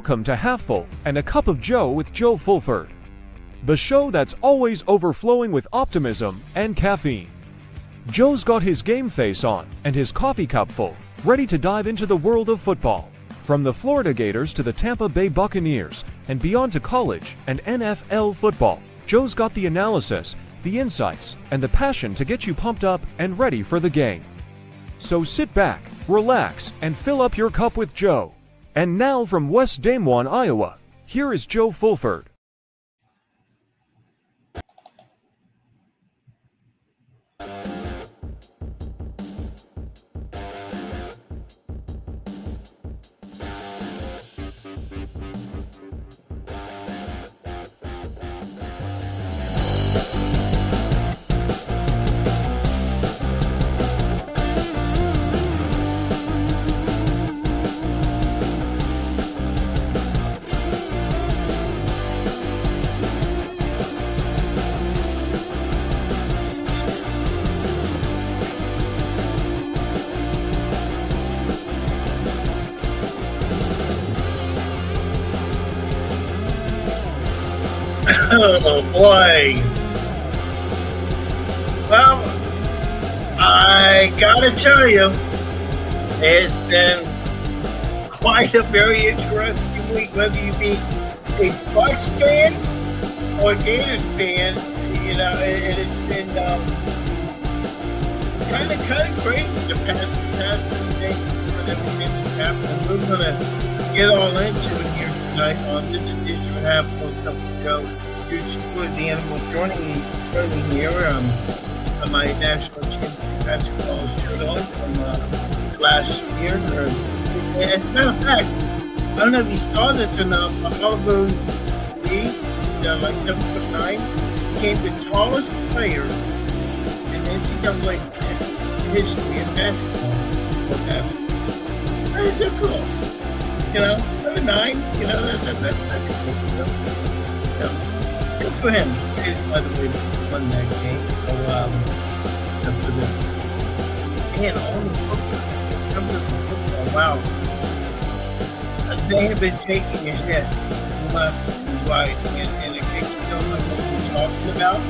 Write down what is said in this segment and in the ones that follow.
Welcome to Half Full and a Cup of Joe with Joe Fulford, the show that's always overflowing with optimism and caffeine. Joe's got his game face on and his coffee cup full, ready to dive into the world of football. From the Florida Gators to the Tampa Bay Buccaneers and beyond to college and NFL football, Joe's got the analysis, the insights, and the passion to get you pumped up and ready for the game. So sit back, relax, and fill up your cup with Joe. And now from West Des Moines, Iowa, here is Joe Fulford. Oh boy. Well, I gotta tell you, it's been quite a very interesting week, whether you be a Bucs fan or a Gators fan. You know, it's been kind of crazy the past few days with everything that's happened. We're gonna get all into it here tonight on this edition of Half Full Cup of Joe. Huge for the animal joining me here on my national championship basketball shirt on from last year. And as a matter of fact, I don't know if you saw this or not, but Oliver Reed, like 7'9", became the tallest player in NCAA history in basketball. That is so cool. You know, 7'9", you know, that's cool. You know, good for him. By the way, won that game. So, man, all the football, come to the football, wow. They have been taking a hit left and right. And in case you don't know what we're talking about,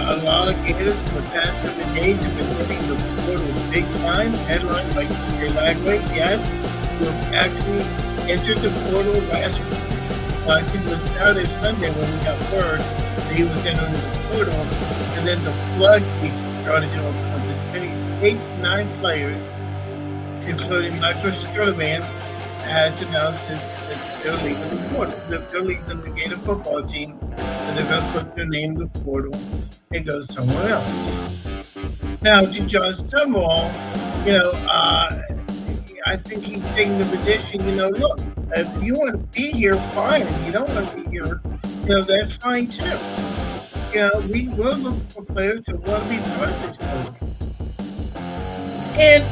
a lot of Gators in the past couple of days have been hitting the portal big time. Headlined by TJ Lagway, yes, who actually entered the portal last week. I think it was Saturday, Sunday when we got word that he was entering the portal, and then the floodgates started to open up. As many 8 to 9 players, including Michael Sturtevant, has announced that they're leaving the portal. They're leaving the Gator football team, and they're going to put their name in the portal and go somewhere else. Now, to John Stonewall, you know, I think he's taking the position, you know, look, if you want to be here, fine. If you don't want to be here, you know, that's fine too. You know, we will look for players who want to be part of this program. And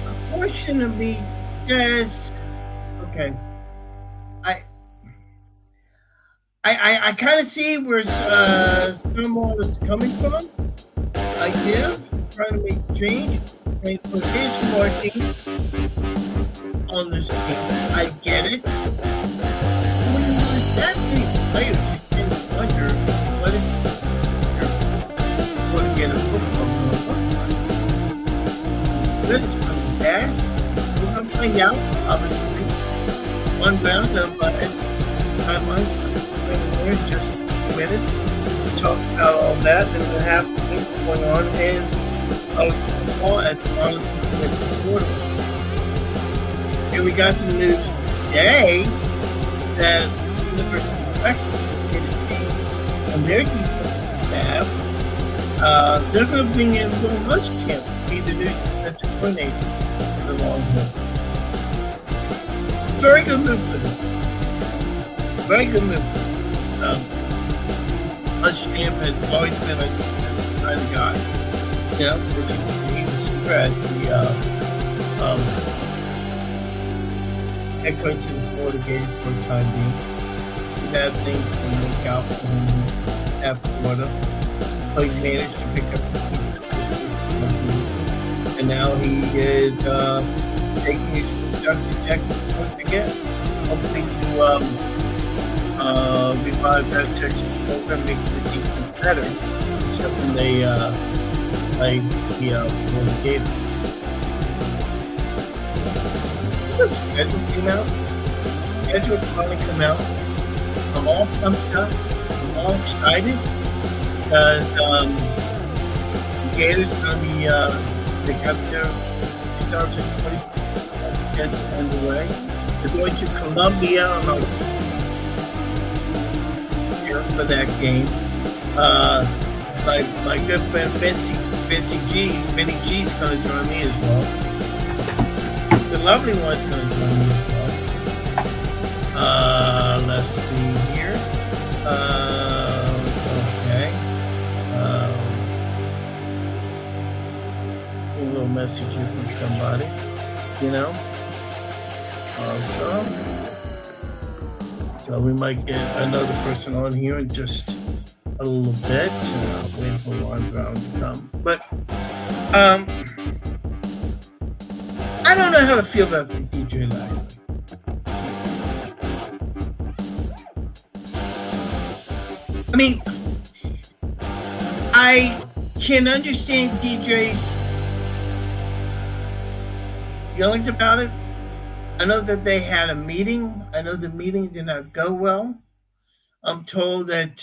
a portion of me says, okay, I kind of see where Stonewall is coming from. I do, trying to make change. And for his marking on this team, I get it. When you use that many players, you tend to wonder what if you're going to get a football going to look like. Good, it's coming back. We're going to find out, obviously. One round of timelines just a minute to talk about all that and the happenings going on in football at the portal. And we got some news today that the University of Texas is going to change on their defensive staff. They're going to bring in Will Muschamp to be the new defensive coordinator for the long haul. Very good move for them. Very good move for them. Muschamp has always been a defensive kind of guy. You know, he was super as the head coach of the Florida Gators for the time being. He had things to work out for him at Florida. But he managed to pick up the pieces. And now he is taking his introduction Texas once again, hopefully to revive that Texas program, make the defense better, except when they play the Gators. The schedule came out. The schedule finally come out. I'm all pumped up. I'm all excited because the Gators going to be they got their 2020 schedule underway. They're going to Columbia on for that game. My good friend Vinny G is going to join me as well. The lovely one's going to join me as well. Let's see here. Okay. A little message here from somebody, you know. So we might get another person on here in just a little bit. Waiting for Ron Brown to come. But I don't know how to feel about the DJ Lively. I mean, I can understand DJ's feelings about it. I know that they had a meeting. I know the meeting did not go well. I'm told that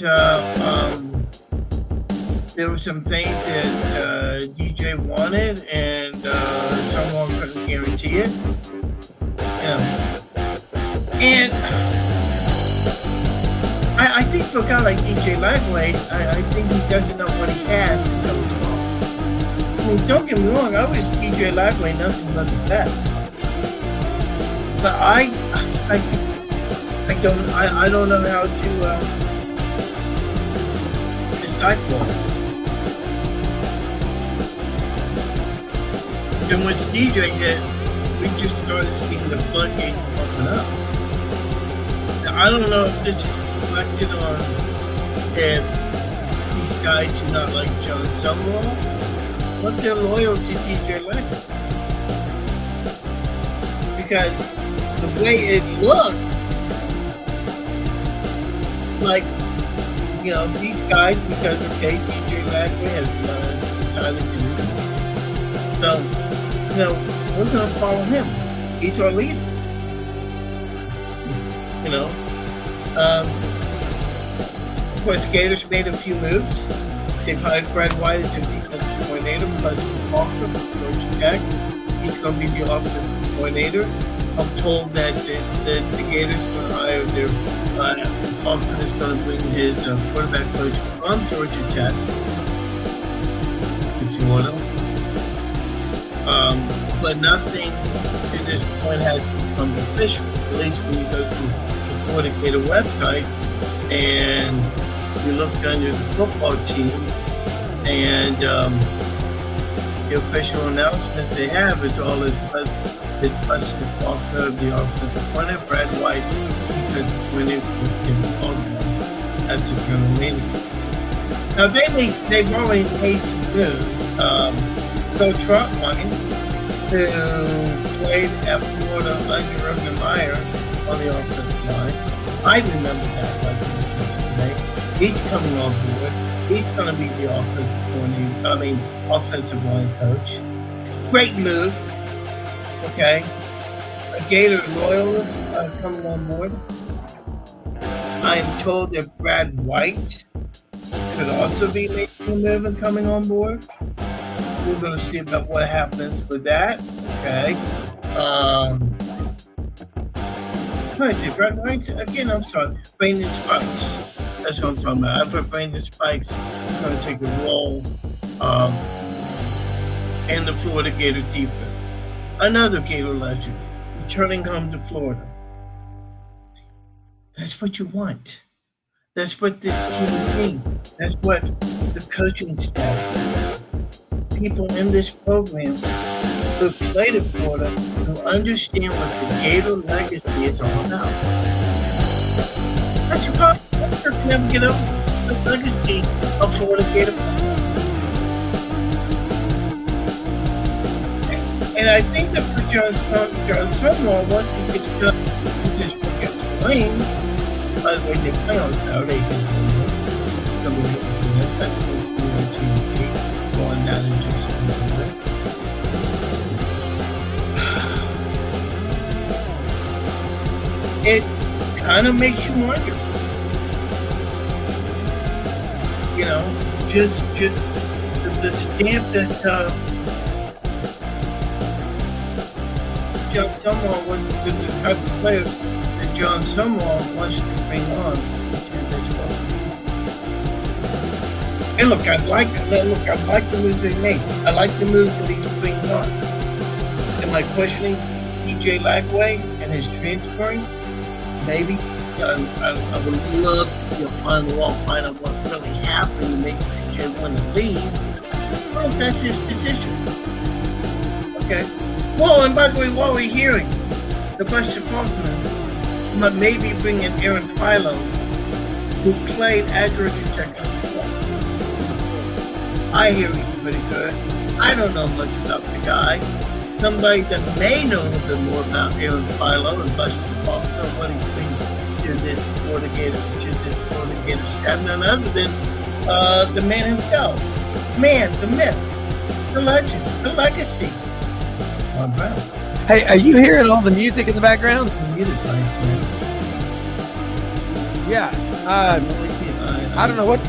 there were some things that DJ wanted and someone couldn't guarantee it. You know. And I think for a guy like DJ Lively, I think he doesn't know what he has until it's gone. I mean, don't get me wrong, I wish DJ Lively nothing but the best. But I don't know how to decipher it. And once DJ hit, we just started seeing the floodgates open up. Now, I don't know if this is reflected on if these guys do not like John Summerall, but they're loyal to DJ Lively. Because the way it looked, like, you know, these guys, because okay, DJ Lively has decided to leave. So, you know, we're going to follow him. He's our leader. You know. Of course, Gators made a few moves. They've hired Brad White as their defensive coordinator, plus Walker from Georgia Tech. He's going to be the offensive coordinator. I'm told that the Gators going to hire their offense is going to bring his quarterback coach from Georgia Tech, if you want to. But nothing at this point has become official. At least when you go to the Florida Gator website and you look under the football team and the official announcements they have is all his Buster Faulkner, the offensive coordinator, Brad White, defensive coordinator, that's the general manager. Now they've already made some moves. Coach Trotwine, who played at Florida under Urban Meyer on the offensive line. I remember that like today. He's coming on board. He's going to be the offensive line coach. Great move. Okay. A Gator loyalist coming on board. I am told that Brad White could also be making a move and coming on board. We're going to see about what happens with that. Okay. Let's see. Brad White, again, I'm sorry. Brandon Spikes. That's what I'm talking about. I've heard Brandon Spikes is going to take a role in the Florida Gator defense. Another Gator legend returning home to Florida. That's what you want. That's what this team needs. That's what the coaching staff, people in this program who played at Florida, who understand what the Gator legacy is all about. That's your problem. You can never get over the legacy of Florida Gator football. And I think that for John Summerall, once he gets done with his book against Tulane, by the way, they play on Saturday. That's going down in just a little bit. It kind of makes you wonder, you know, just the stamp that John Summerall was the type of player that John Summerall wants to bring on to this club. And look, I like the moves they made. I like the moves that he's bringing on. Am I questioning DJ Lagway and his transferring? Maybe. I would love to find out what really happened to make DJ want to leave. Well, that's his decision. Okay. Well, and by the way, while we're hearing the Buster Faulkner, but maybe bring in Aaron Philo, who played at Georgia Tech. I hear he's pretty good. I don't know much about the guy. Somebody that may know a little bit more about Aaron Philo and Buster Faulkner, what he brings to this Florida Gators staff, none other than the man himself. Man, the myth, the legend, the legacy. Ron Brown. Hey, are you hearing all the music in the background? Yeah. I don't know what.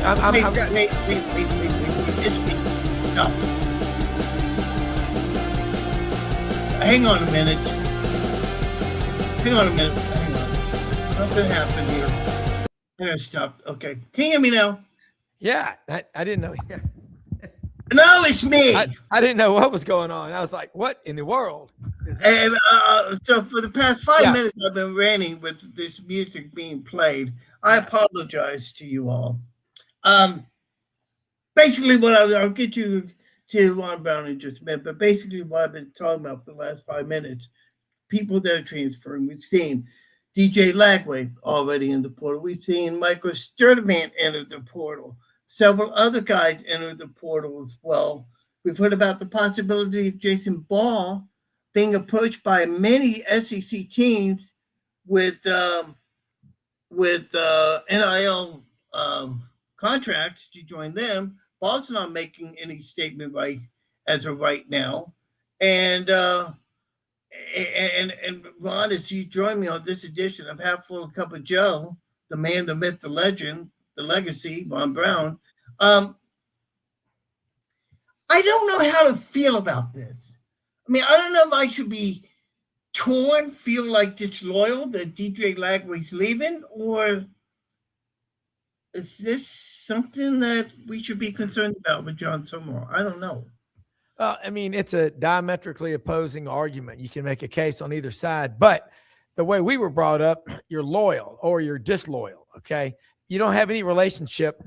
Wait. It's me. No. Hang on a minute. Hang on. Nothing happened here. I'm gonna stop. Okay. Can you hear me now? Yeah. I didn't know. No, it's me. I didn't know what was going on. I was like, what in the world? And so for the past 5 minutes, I've been ranting with this music being played. I apologize to you all. Basically, what I'll get you to Ron Brown in just a minute, but basically what I've been talking about for the last 5 minutes, people that are transferring. We've seen DJ Lagway already in the portal. We've seen Michael Sturdivant enter the portal. Several other guys entered the portal as well. We've heard about the possibility of Jason Ball being approached by many SEC teams with NIL contracts to join them. Ball's not making any statement right as of right now. And Ron, as you join me on this edition of Half Full Cup of Joe, the man, the myth, the legend, the legacy, Ron Brown. I don't know how to feel about this. I mean, I don't know if I should be torn, feel like disloyal that DJ Lagway's leaving, or is this something that we should be concerned about with John Summerall? I don't know. Well, I mean, it's a diametrically opposing argument. You can make a case on either side, but the way we were brought up, you're loyal or you're disloyal, okay? You don't have any relationship.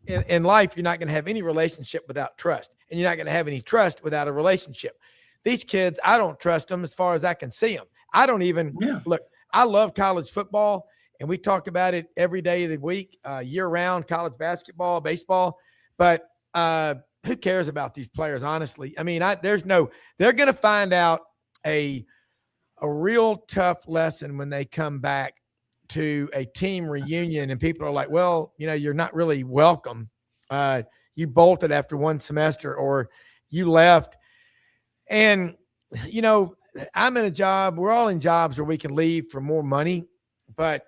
In life, you're not going to have any relationship without trust, and you're not going to have any trust without a relationship. These kids, I don't trust them as far as I can see them. I don't even look. I love college football, and we talk about it every day of the week, year-round, college basketball, baseball. But who cares about these players, honestly? I mean, they're going to find out a real tough lesson when they come back to a team reunion, and people are like, well, you're not really welcome. You bolted after one semester, or you left. And, I'm in a job. We're all in jobs where we can leave for more money, but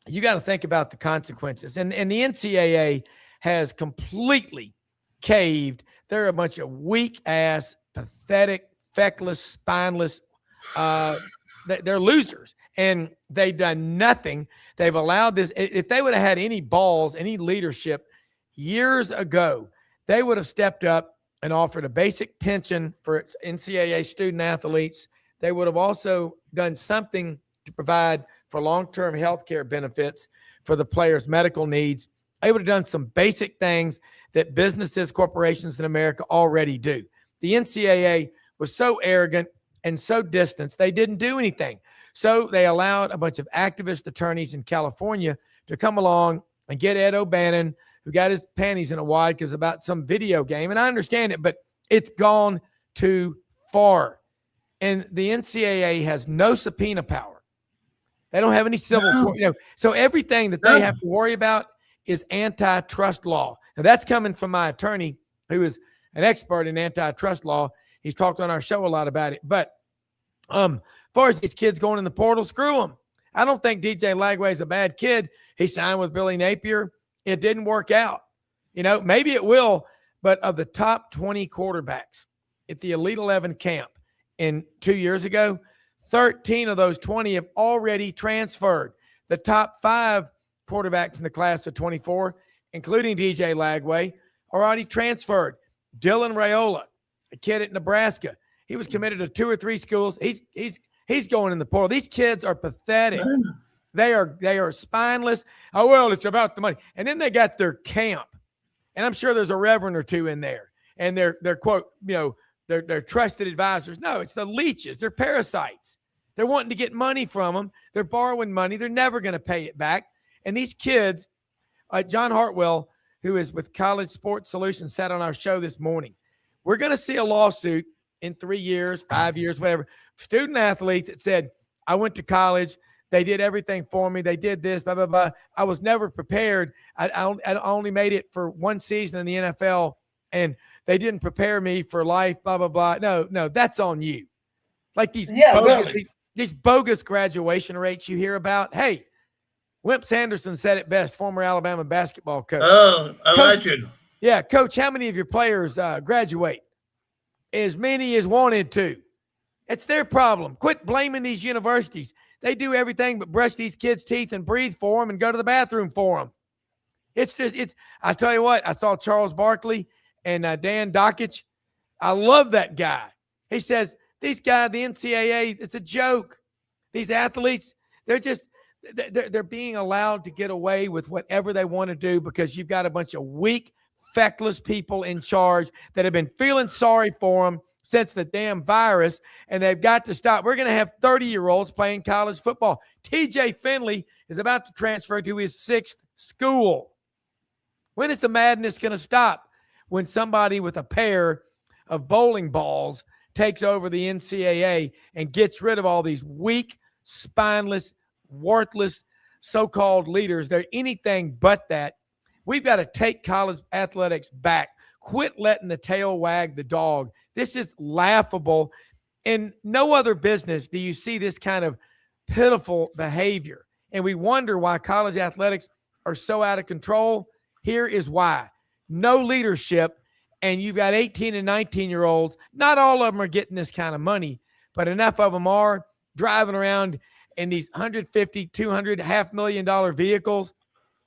you got to think about the consequences. And the NCAA has completely caved. They're a bunch of weak ass, pathetic, feckless, spineless. They're losers, and they've done nothing. They've allowed this. If they would have had any balls, any leadership years ago, they would have stepped up and offered a basic pension for NCAA student athletes. They would have also done something to provide for long-term health care benefits for the players' medical needs. They would have done some basic things that businesses, corporations in America already do. The NCAA was so arrogant and so distanced, they didn't do anything. So they allowed a bunch of activist attorneys in California to come along and get Ed O'Bannon, who got his panties in a wad because about some video game. And I understand it, but It's gone too far. And the NCAA has no subpoena power. They don't have any civil court, so everything that they have to worry about is antitrust law. Now that's coming from my attorney, who is an expert in antitrust law. He's talked on our show a lot about it. But as far as these kids going in the portal, screw them. I don't think DJ Lagway is a bad kid. He signed with Billy Napier. It didn't work out. Maybe it will, but of the top 20 quarterbacks at the Elite 11 camp in 2 years ago, 13 of those 20 have already transferred. The top 5 quarterbacks in the class of 24, including DJ Lagway, are already transferred. Dylan Raiola, a kid at Nebraska, he was committed to 2 or 3 schools. He's going in the portal. These kids are pathetic. They are spineless. Oh, well, it's about the money. And then they got their camp. And I'm sure there's a reverend or two in there. And they're quote, they're trusted advisors. No, it's the leeches. They're parasites. They're wanting to get money from them. They're borrowing money. They're never going to pay it back. And these kids, John Hartwell, who is with College Sports Solutions, sat on our show this morning. We're going to see a lawsuit in 3 years, 5 years, whatever. Student athlete that said, I went to college. They did everything for me. They did this, blah, blah, blah. I was never prepared. I only made it for 1 season in the NFL, and they didn't prepare me for life, blah, blah, blah. No, that's on you. Like these bogus graduation rates you hear about. Hey, Wimp Sanderson said it best, former Alabama basketball coach. Oh, a legend. Yeah, coach, how many of your players graduate? As many as wanted to. It's their problem. Quit blaming these universities. They do everything but brush these kids' teeth and breathe for them and go to the bathroom for them. I tell you what, I saw Charles Barkley and Dan Dockich. I love that guy. He says, these guys, the NCAA, it's a joke. These athletes, they're being allowed to get away with whatever they want to do because you've got a bunch of weak, feckless people in charge that have been feeling sorry for them since the damn virus, and they've got to stop. We're going to have 30-year-olds playing college football. TJ Finley is about to transfer to his 6th school. When is the madness going to stop? When somebody with a pair of bowling balls takes over the NCAA and gets rid of all these weak, spineless, worthless so-called leaders. They're anything but that. We've got to take college athletics back. Quit letting the tail wag the dog. This is laughable. In no other business do you see this kind of pitiful behavior. And we wonder why college athletics are so out of control. Here is why. No leadership, and you've got 18 and 19-year-olds. Not all of them are getting this kind of money, but enough of them are driving around in these $150, $200, $500,000 vehicles.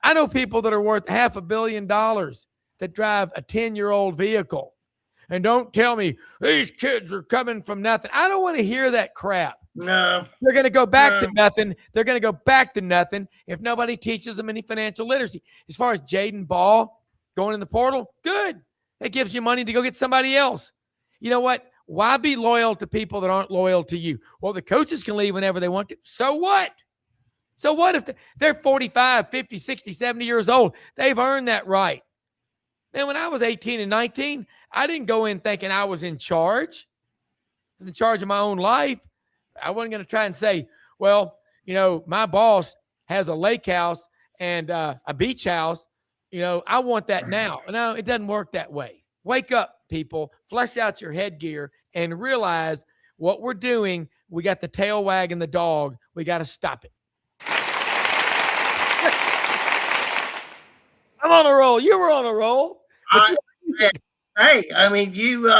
I know people that are worth $500 million that drive a 10-year-old vehicle. And don't tell me these kids are coming from nothing. I don't want to hear that crap. No. They're going to go back to nothing. They're going to go back to nothing if nobody teaches them any financial literacy. As far as Jaden Ball going in the portal, good. That gives you money to go get somebody else. You know what? Why be loyal to people that aren't loyal to you? Well, the coaches can leave whenever they want to. So what? So what if they're 45, 50, 60, 70 years old? They've earned that right. Man, when I was 18 and 19, I didn't go in thinking I was in charge. I was in charge of my own life. I wasn't going to try and say, well, my boss has a lake house and a beach house. I want that now. No, it doesn't work that way. Wake up, people. Flush out your headgear and realize what we're doing. We got the tail wagging the dog. We got to stop it. I'm on a roll. You were on a roll. Hey, I mean, you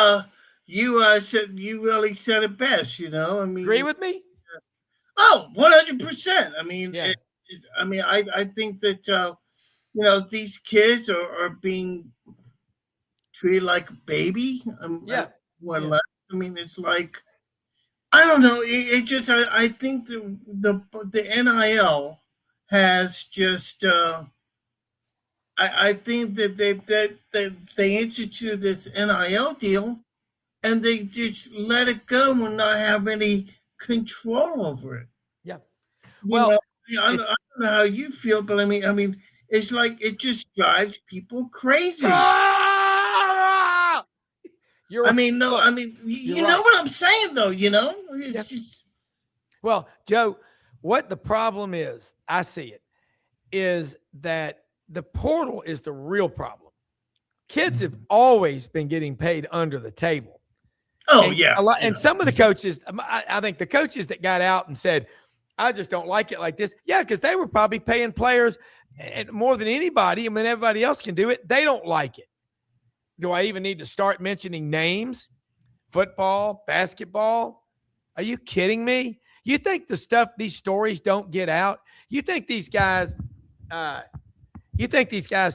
said you really said it best. Agree with me? 100%. I mean, yeah. I think that these kids are being treated like a baby. Yeah. Less. I mean, it's like, I don't know. It just I think the NIL has just. I think that they instituted this NIL deal, and they just let it go and not have any control over it. Yeah. Well, I don't know how you feel, but I mean, it's like it just drives people crazy. You're Look, you know what I'm saying, though. It's just... Well, Joe, what the problem is, I see it, is that the portal is the real problem. Kids have always been getting paid under the table. Oh, and some of the coaches, I think the coaches that got out and said, I just don't like it like this. Yeah, because they were probably paying players more than anybody. I mean, everybody else can do it. They don't like it. Do I even need to start mentioning names? Football, basketball? Are you kidding me? You think these stories don't get out? You think these guys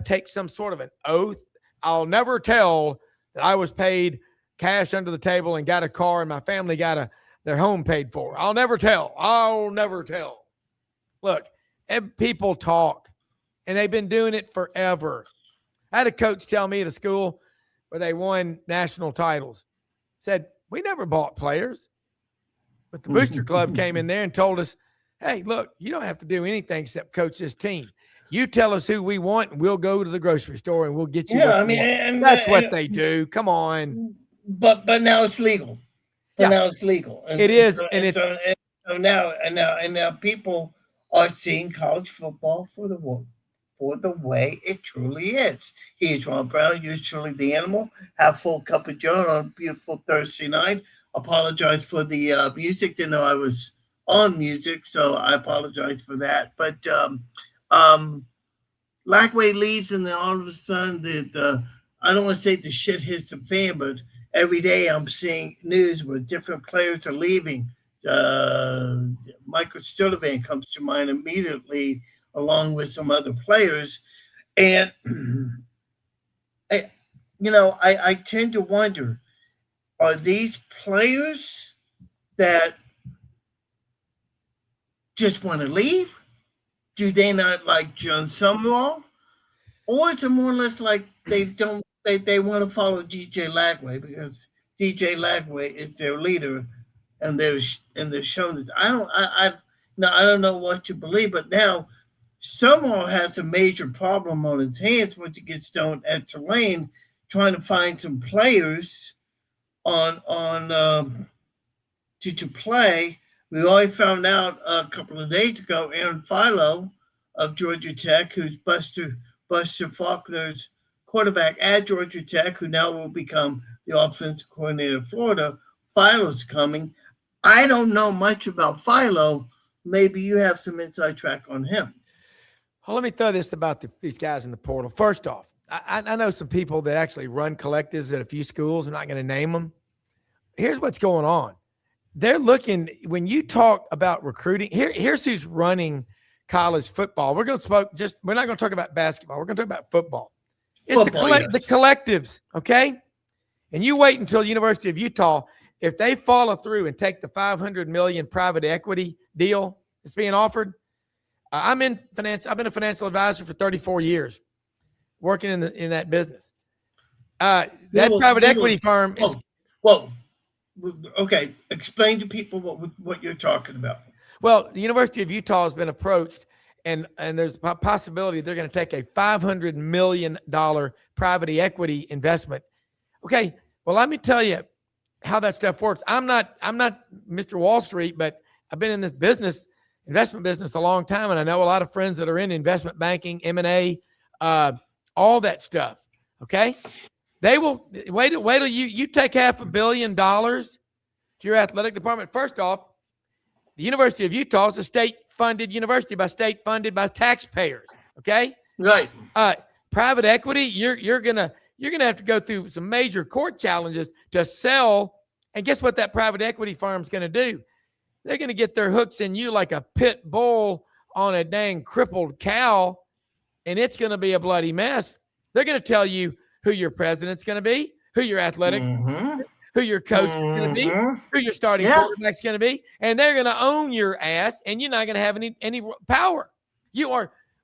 take some sort of an oath? I'll never tell that I was paid cash under the table and got a car and my family got their home paid for. I'll never tell. Look, people talk, and they've been doing it forever. I had a coach tell me at a school where they won national titles, said, we never bought players. But the Booster Club came in there and told us, hey, look, you don't have to do anything except coach this team. You tell us who we want, and we'll go to the grocery store and we'll get you. Yeah, and that's what they do. Come on. But now it's legal. Now it's legal. It is, so now people are seeing college football for the way it truly is. Here's Ron Brown, yours truly, the animal. Have full cup of Joe on a beautiful Thursday night. Apologize for the music. Didn't know I was on music, so I apologize for that. But Lackway leaves, and then all of a sudden, I don't want to say the shit hits the fan, but every day I'm seeing news where different players are leaving. Michael Sturtevant comes to mind immediately, along with some other players. And, I tend to wonder, are these players that just want to leave? Do they not like John Summerall? Or is it more or less like they want to follow DJ Lagway because DJ Lagway is their leader, and they're showing this. I don't know what to believe, but now Summerall has a major problem on his hands once he gets down at Tulane, trying to find some players to play. We already found out a couple of days ago, Aaron Philo of Georgia Tech, who's Buster Faulkner's quarterback at Georgia Tech, who now will become the offensive coordinator of Florida. Philo's coming. I don't know much about Philo. Maybe you have some inside track on him. Well, let me throw this about these guys in the portal. First off, I know some people that actually run collectives at a few schools. I'm not going to name them. Here's what's going on. They're looking, when you talk about recruiting, here's who's running college football. We're not going to talk about basketball. We're going to talk about football. It's the collectives, okay? And you wait until University of Utah, if they follow through and take the $500 million private equity deal that's being offered. I've been a financial advisor for 34 years, working in that business. Private equity firm is. Well, okay. Explain to people what you're talking about. Well, the University of Utah has been approached, and there's a possibility they're going to take a $500 million private equity investment. Okay. Well, let me tell you how that stuff works. I'm not Mr. Wall Street, but I've been in this investment business a long time, and I know a lot of friends that are in investment banking, M&A, all that stuff. Okay. They will wait till you take $500 million to your athletic department. First off, the University of Utah is a state-funded university funded by taxpayers. Okay, right. Private equity, you're gonna have to go through some major court challenges to sell. And guess what that private equity firm's gonna do? They're gonna get their hooks in you like a pit bull on a dang crippled cow, and it's gonna be a bloody mess. They're gonna tell you who your president's going to be, who your athletic, who your coach is going to be, who your starting quarterback's going to be, and they're going to own your ass, and you're not going to have any power.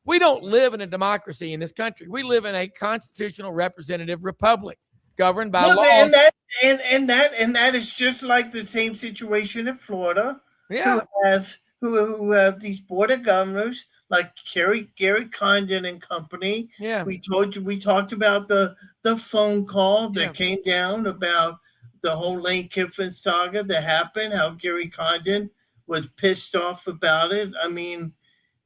We don't live in a democracy in this country. We live in a constitutional representative republic governed by law. And that is just like the same situation in Florida. Yeah. Who have these board of governors like Gary Condon and company. Yeah. We talked about the phone call that came down about the whole Lane Kiffin saga that happened, how Gary Condon was pissed off about it. I mean,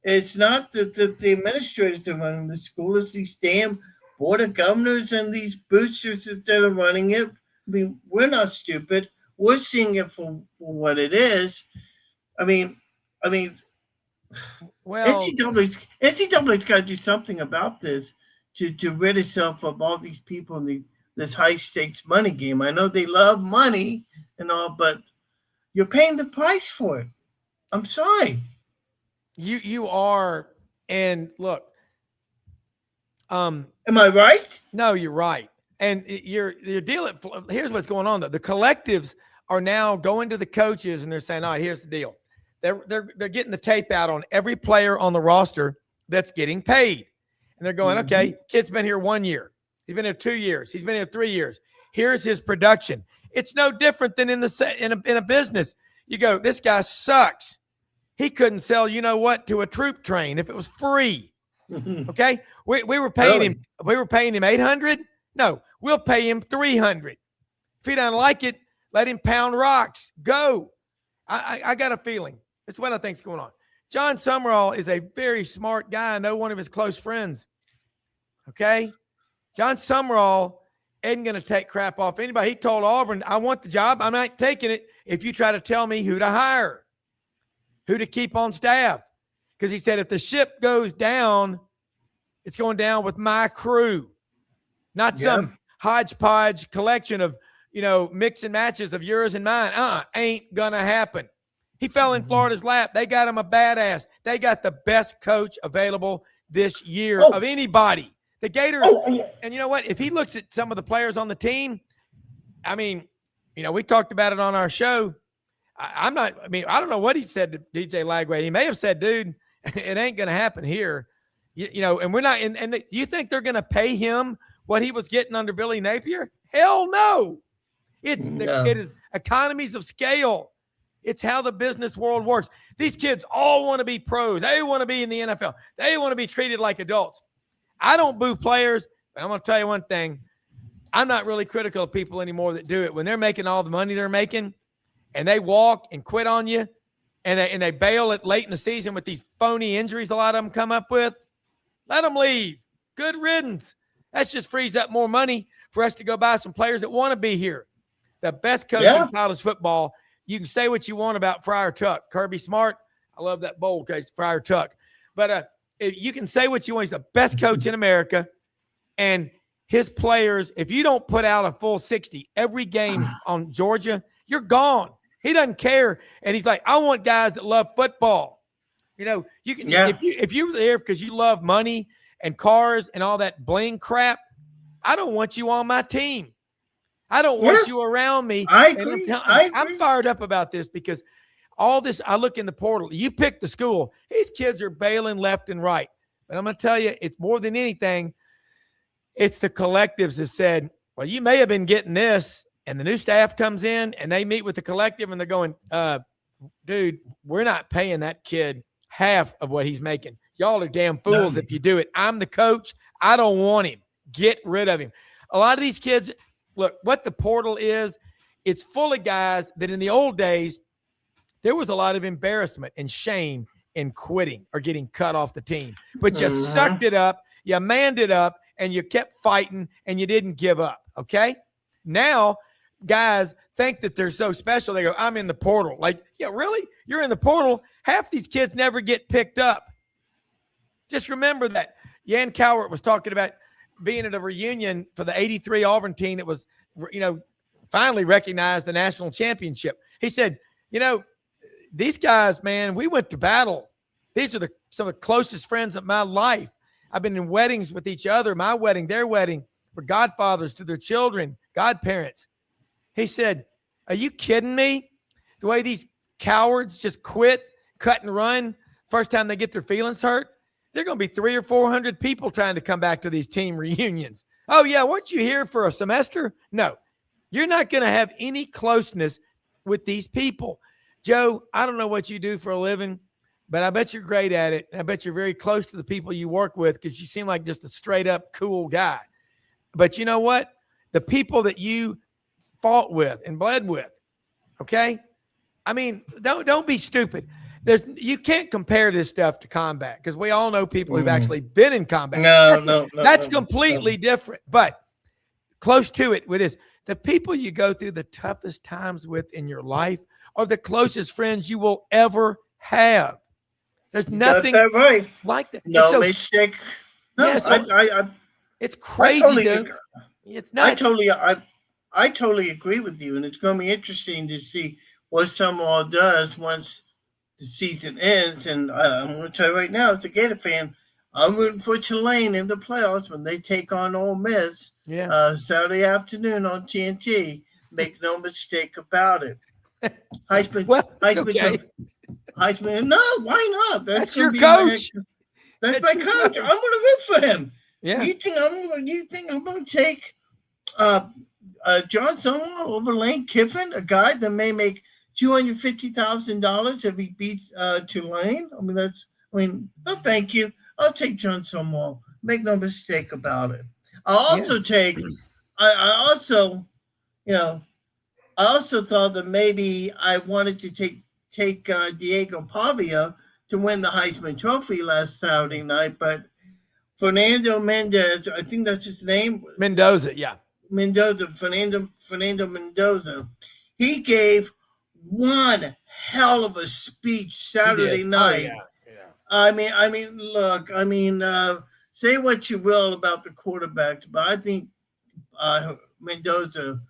it's not the administrators that are running the school, it's these damn board of governors and these boosters that are running it. I mean, we're not stupid. We're seeing it for what it is. I mean, well, NCAA's got to do something about this to rid itself of all these people in this high stakes money game. I know they love money and all, but you're paying the price for it. I'm sorry. You are, and look, am I right? No, you're right. And you're dealing. Here's what's going on though. The collectives are now going to the coaches and they're saying, all right, here's the deal. They're getting the tape out on every player on the roster that's getting paid. And they're going, okay, kid's been here 1 year. He's been here 2 years. He's been here 3 years. Here's his production. It's no different than in a business. You go, this guy sucks. He couldn't sell, you know what, to a troop train if it was free. Okay, we were paying him. We were paying him $800. No, we'll pay him $300. If he doesn't like it, let him pound rocks. Go. I got a feeling. That's what I think's going on. John Summerall is a very smart guy. I know one of his close friends. Okay, John Summerall isn't going to take crap off anybody. He told Auburn, I want the job. I'm not taking it if you try to tell me who to hire, who to keep on staff. Because he said, if the ship goes down, it's going down with my crew, not some hodgepodge collection of, mix and matches of yours and mine. Ain't going to happen. He fell in Florida's lap. They got him a badass. They got the best coach available this year of anybody. The Gators, and you know what? If he looks at some of the players on the team, I mean, we talked about it on our show. I don't know what he said to DJ Lagway. He may have said, dude, it ain't going to happen here. And we're not, and you think they're going to pay him what he was getting under Billy Napier? Hell no. It is economies of scale. It's how the business world works. These kids all want to be pros. They want to be in the NFL. They want to be treated like adults. I don't boo players, but I'm going to tell you one thing. I'm not really critical of people anymore that do it. When they're making all the money they're making and they walk and quit on you and they bail it late in the season with these phony injuries a lot of them come up with, let them leave. Good riddance. That just frees up more money for us to go buy some players that want to be here. The best coach in college football. You can say what you want about Friar Tuck. Kirby Smart, I love that bowl case, Friar Tuck. But you can say what you want. He's the best coach in America. And his players, if you don't put out a full 60 every game on Georgia, you're gone. He doesn't care. And he's like, I want guys that love football. You can if you're there because you love money and cars and all that bling crap, I don't want you on my team. I don't want you around me. I agree. I'm fired up about this because all this, I look in the portal. You pick the school. These kids are bailing left and right. But I'm going to tell you, it's more than anything, it's the collectives that said, well, you may have been getting this. And the new staff comes in and they meet with the collective and they're going, dude, we're not paying that kid half of what he's making. Y'all are damn fools if you do it. I'm the coach. I don't want him. Get rid of him. A lot of these kids, look, what the portal is, it's full of guys that in the old days, there was a lot of embarrassment and shame in quitting or getting cut off the team. But you sucked it up, you manned it up, and you kept fighting, and you didn't give up, okay? Now, guys think that they're so special. They go, I'm in the portal. Like, yeah, really? You're in the portal? Half these kids never get picked up. Just remember that. Yan Cowart was talking about being at a reunion for the 83 Auburn team that was, finally recognized the national championship. He said, these guys, man, we went to battle. These are some of the closest friends of my life. I've been in weddings with each other, my wedding, their wedding. We're godfathers to their children, godparents. He said, are you kidding me? The way these cowards just quit, cut and run, first time they get their feelings hurt, they're going to be 300 or 400 people trying to come back to these team reunions. Oh, yeah, weren't you here for a semester? No, you're not going to have any closeness with these people. Joe, I don't know what you do for a living, but I bet you're great at it. I bet you're very close to the people you work with because you seem like just a straight up cool guy. But you know what? The people that you fought with and bled with. Okay. I mean, don't be stupid. You can't compare this stuff to combat because we all know people who've actually been in combat. That's completely different, but close to it with this. The people you go through the toughest times with in your life are the closest friends you will ever have. There's nothing like that. No mistake. No, yeah, it's crazy. It's nuts. I totally agree with you, and it's going to be interesting to see what Summerall does once the season ends. And I'm going to tell you right now, as a Gator fan, I'm rooting for Tulane in the playoffs when they take on Ole Miss Saturday afternoon on TNT. Make no mistake about it. Heisman. No, why not? That's your coach. That's my coach. I'm going to root for him. Yeah. You think I'm going to take John Summerall over Lane Kiffin, a guy that may make $250,000 if he beats Tulane? No, thank you. I'll take John Summerall. Make no mistake about it. I also thought that maybe I wanted to take Diego Pavia to win the Heisman Trophy last Saturday night, but Fernando Mendez, I think that's his name. Mendoza, yeah. Fernando Mendoza. He gave one hell of a speech Saturday night. Oh, yeah. I mean, look, say what you will about the quarterbacks, but I think Mendoza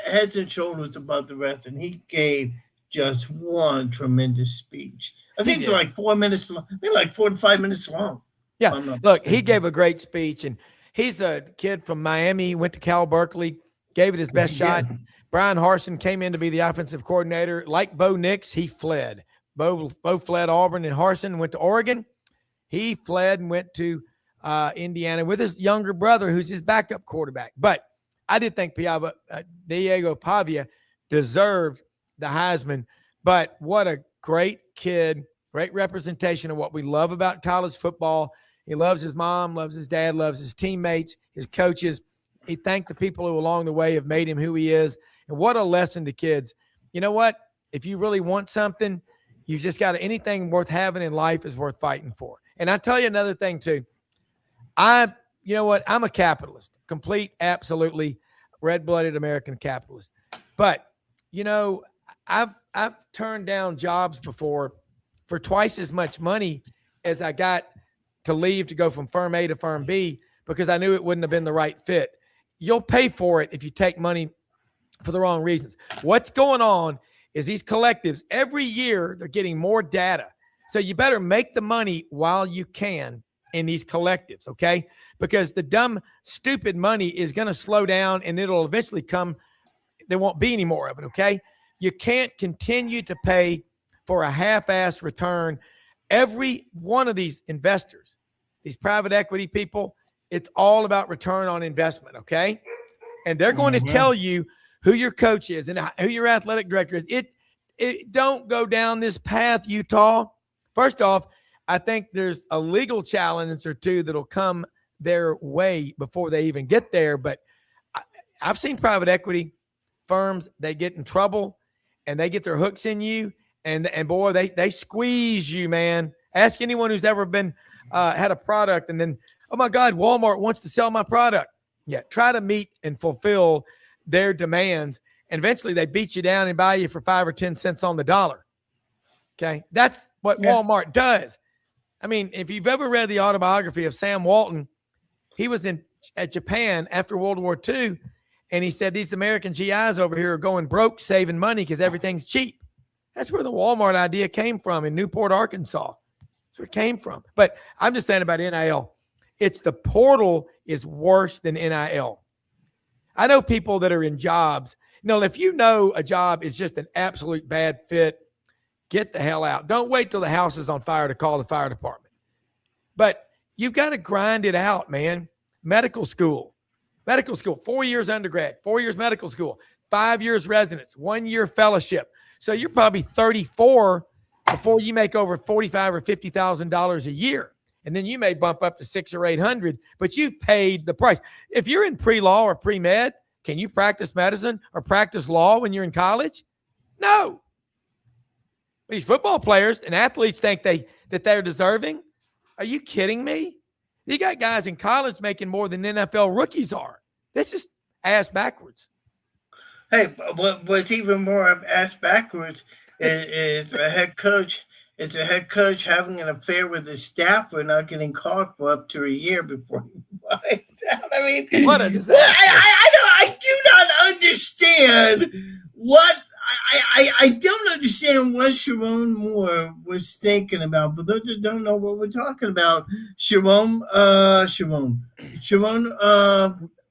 heads and shoulders above the rest, and he gave just one tremendous speech. I think they're like 4 minutes long. They're like 4 to 5 minutes long. Yeah, look, he gave a great speech, and he's a kid from Miami. He went to Cal Berkeley, gave it his best shot. Brian Harsin came in to be the offensive coordinator. Like Bo Nix, he fled. Bo fled Auburn, and Harsin went to Oregon. He fled and went to Indiana with his younger brother, who's his backup quarterback. But I did think Diego Pavia deserved the Heisman. But what a great kid, great representation of what we love about college football. He loves his mom, loves his dad, loves his teammates, his coaches. He thanked the people who along the way have made him who he is. And what a lesson to kids. You know what? If you really want something, you just got anything worth having in life is worth fighting for. And I tell you another thing too. I'm a capitalist, complete, absolutely red-blooded American capitalist. But, I've turned down jobs before for twice as much money as I got to leave to go from firm A to firm B because I knew it wouldn't have been the right fit. You'll pay for it if you take money for the wrong reasons. What's going on is these collectives, every year they're getting more data. So you better make the money while you can in these collectives, okay? Because the dumb, stupid money is going to slow down and it'll eventually come. There won't be any more of it, okay? You can't continue to pay for a half-ass return. Every one of these investors, these private equity people, it's all about return on investment, okay? And they're going to tell you who your coach is and who your athletic director is. It don't go down this path, Utah. First off, I think there's a legal challenge or two that'll come their way before they even get there. But I've seen private equity firms, they get in trouble and they get their hooks in you. And boy, they squeeze you, man. Ask anyone who's ever been had a product and then, oh my God, Walmart wants to sell my product. Yeah, try to meet and fulfill their demands. And eventually they beat you down and buy you for 5 or 10 cents on the dollar. Okay, that's what Walmart does. I mean, if you've ever read the autobiography of Sam Walton, he was at Japan after World War II, and he said these American GIs over here are going broke saving money because everything's cheap. That's where the Walmart idea came from in Newport, Arkansas. That's where it came from. But I'm just saying about NIL. It's the portal is worse than NIL. I know people that are in jobs. If you know a job is just an absolute bad fit, get the hell out. Don't wait till the house is on fire to call the fire department. But you've got to grind it out, man. Medical school, 4 years undergrad, 4 years medical school, 5 years residence, 1 year fellowship. So you're probably 34 before you make over $45,000 or $50,000 a year. And then you may bump up to 600 or 800, but you've paid the price. If you're in pre-law or pre-med, Can you practice medicine or practice law when you're in college? No. These football players and athletes think that they're deserving. Are you kidding me? You got guys in college making more than NFL rookies are. This is ass backwards. Hey, what's even more ass backwards is a head coach. It's a head coach having an affair with his staffer, not getting caught for up to a year before he finds out. I mean, what a disaster! I do not understand what. I don't understand what Sharon Moore was thinking about. For those that don't know what we're talking about, Sharon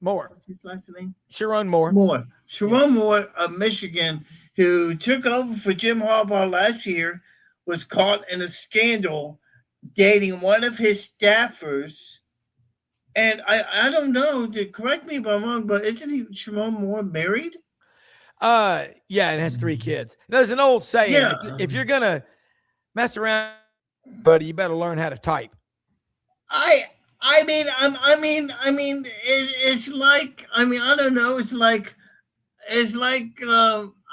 Moore. What's his last name? Sharon Moore. Sharon Moore of Michigan, who took over for Jim Harbaugh last year, was caught in a scandal dating one of his staffers. And I don't know, correct me if I'm wrong, but isn't Sharon Moore married? Yeah, and has 3 kids. There's an old saying: if you're gonna mess around, buddy, you better learn how to type. I mean, it's like, I don't know. It's like,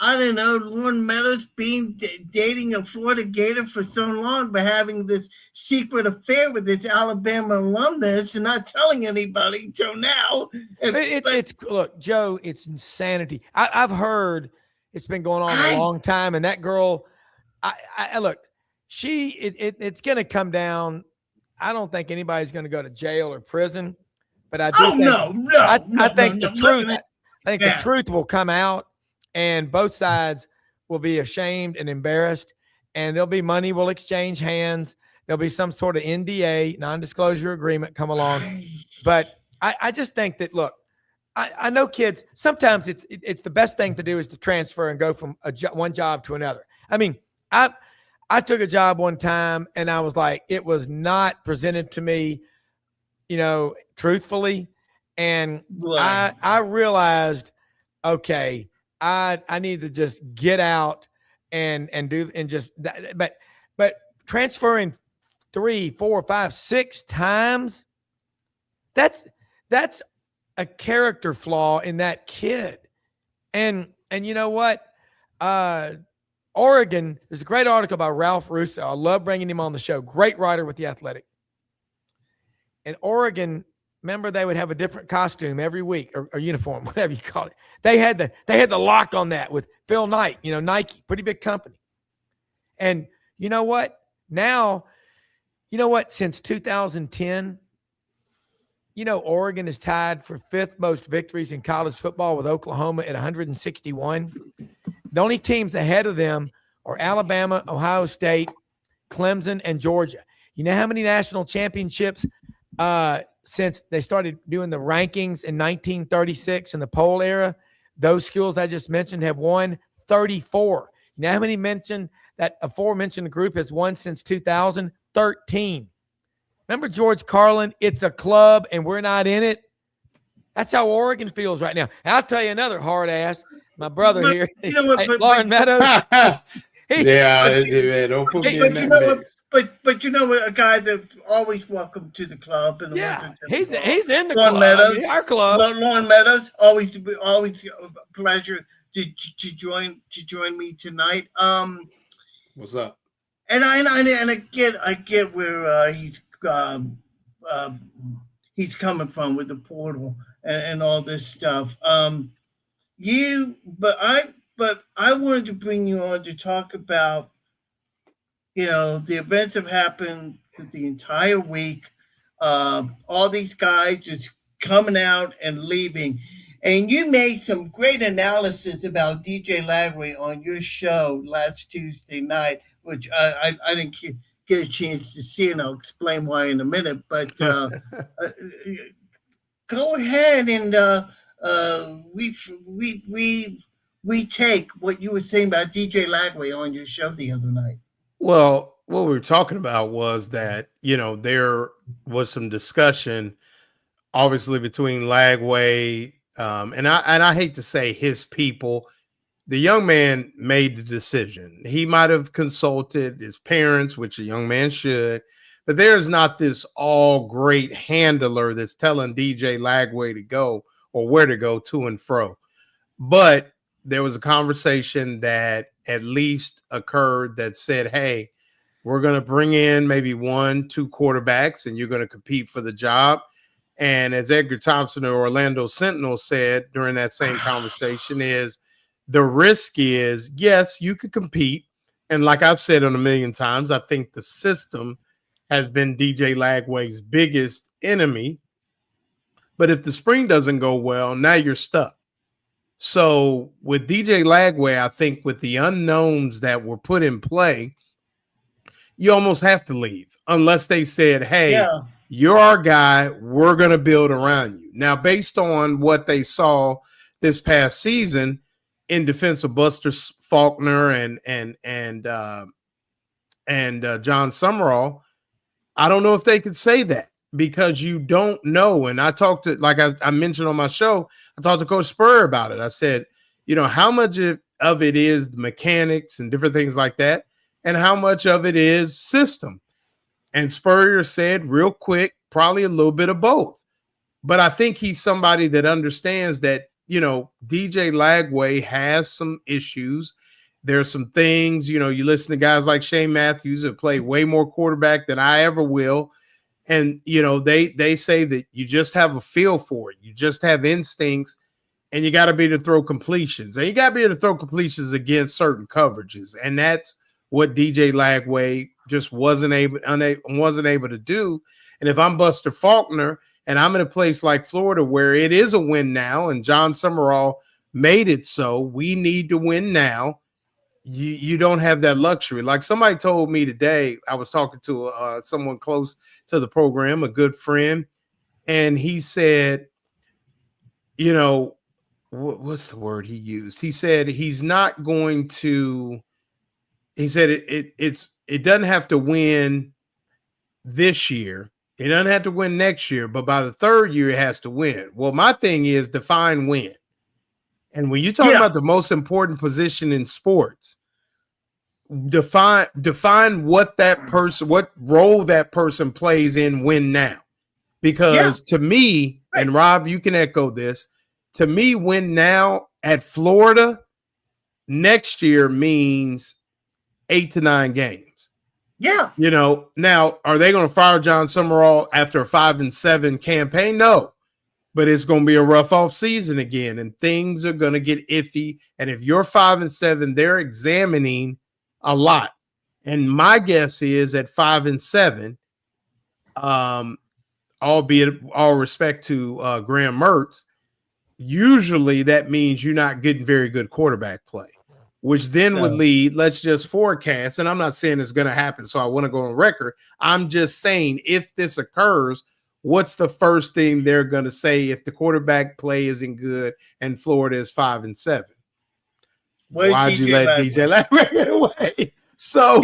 I don't know, Lauren Meadows being dating a Florida Gator for so long, but having this secret affair with this Alabama alumnus and not telling anybody till now. Look, Joe, it's insanity. I've heard it's been going on a long time, and that girl, look, it's going to come down. I don't think anybody's going to go to jail or prison, but I do think the truth will come out. And both sides will be ashamed and embarrassed, and there'll be money will exchange hands. There'll be some sort of NDA, non-disclosure agreement come along. But I just think that, look, I know kids, sometimes it's the best thing to do is to transfer and go from one job to another. I mean, I took a job one time, and I was like, it was not presented to me, truthfully. And I realized, okay, I need to just get out and just but transferring 3, 4, 5, 6 times, that's a character flaw in that kid. And you know what? Oregon, there's a great article by Ralph Russo. I love bringing him on the show. Great writer with The Athletic. And Oregon, remember, they would have a different costume every week or uniform, whatever you call it. They had the lock on that with Phil Knight, Nike, pretty big company. And you know what? Now, since 2010, Oregon is tied for 5th most victories in college football with Oklahoma at 161. The only teams ahead of them are Alabama, Ohio State, Clemson, and Georgia. You know how many national championships since they started doing the rankings in 1936 in the poll era? Those schools I just mentioned have won 34. You know how many mentioned that aforementioned group has won since 2013? Remember George Carlin? It's a club and we're not in it. That's how Oregon feels right now. And I'll tell you another hard ass. My brother here, Lauren Meadows. Don't put me in that mix. But a guy that's always welcome to the club. And he's in the club. Meadows, our club. Lauren Meadows, always a pleasure to join me tonight. What's up? And I get where he's coming from with the portal and all this stuff. But I wanted to bring you on to talk about, the events have happened the entire week. All these guys just coming out and leaving. And you made some great analysis about DJ Lagway on your show last Tuesday night, which I didn't get a chance to see, and I'll explain why in a minute. But go ahead and we take what you were saying about DJ Lagway on your show the other night. Well, what we were talking about was that, there was some discussion, obviously, between Lagway and I hate to say his people. The young man made the decision. He might have consulted his parents, which a young man should, but there's not this all great handler that's telling DJ Lagway to go. or where to go to and fro. But there was a conversation that at least occurred that said, hey, we're going to bring in maybe 1-2 quarterbacks and you're going to compete for the job. And as Edgar Thompson of Orlando Sentinel said during that same conversation is the risk is, yes, you could compete. And like I've said on a million times, I think the system has been DJ Lagway's biggest enemy. But if the spring doesn't go well, now you're stuck. So with DJ Lagway, I think with the unknowns that were put in play, you almost have to leave unless they said, hey, you're our guy. We're going to build around you. Now, based on what they saw this past season in defense of Buster Faulkner and John Summerall, I don't know if they could say that because you don't know. And I talked to, like I mentioned on my show, I talked to Coach Spurrier about it. I said, how much of it is the mechanics and different things like that, and how much of it is system. And Spurrier said real quick, probably a little bit of both. But I think he's somebody that understands that, DJ Lagway has some issues. There's some things, you listen to guys like Shane Matthews that play way more quarterback than I ever will. And, they say that you just have a feel for it. You just have instincts, and you got to be able to throw completions. And you got to be able to throw completions against certain coverages. And that's what DJ Lagway just wasn't able to do. And if I'm Buster Faulkner and I'm in a place like Florida where it is a win now and John Summerall made it so, we need to win now. You don't have that luxury. Like somebody told me today, I was talking to someone close to the program, a good friend, and he said, what's the word he used? He said he's not going to. He said it doesn't have to win this year. It doesn't have to win next year, but by the third year, it has to win. Well, my thing is define win. And when you talk about the most important position in sports, define what role that person plays in win now. Because to me, and Rob, you can echo this, to me, win now at Florida next year means 8 to 9 games. Yeah. Now, are they going to fire John Summerall after a 5-7 campaign? No. But it's going to be a rough off season again, and things are going to get iffy. And if you're 5-7, they're examining a lot. And my guess is at 5-7, albeit all respect to Graham Mertz, usually that means you're not getting very good quarterback play, which then would lead, let's just forecast, and I'm not saying it's going to happen, so I want to go on record. I'm just saying if this occurs, what's the first thing they're going to say if the quarterback play isn't good and Florida is 5-7? Why'd you let DJ Lagway get away? So,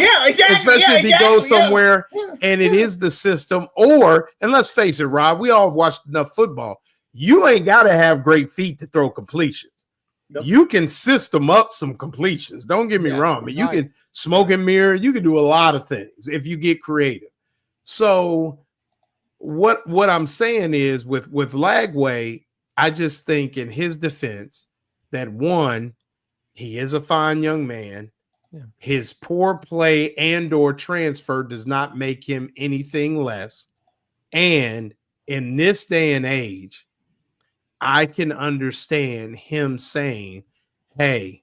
especially if he goes somewhere and it is the system, and let's face it, Rob, we all have watched enough football. You ain't got to have great feet to throw completions. Nope. You can system up some completions. Don't get me wrong. But you can smoke and mirror. You can do a lot of things if you get creative. So what I'm saying is with Lagway, I just think in his defense that one, he is a fine young man. Yeah. His poor play and or transfer does not make him anything less. And in this day and age, I can understand him saying, hey,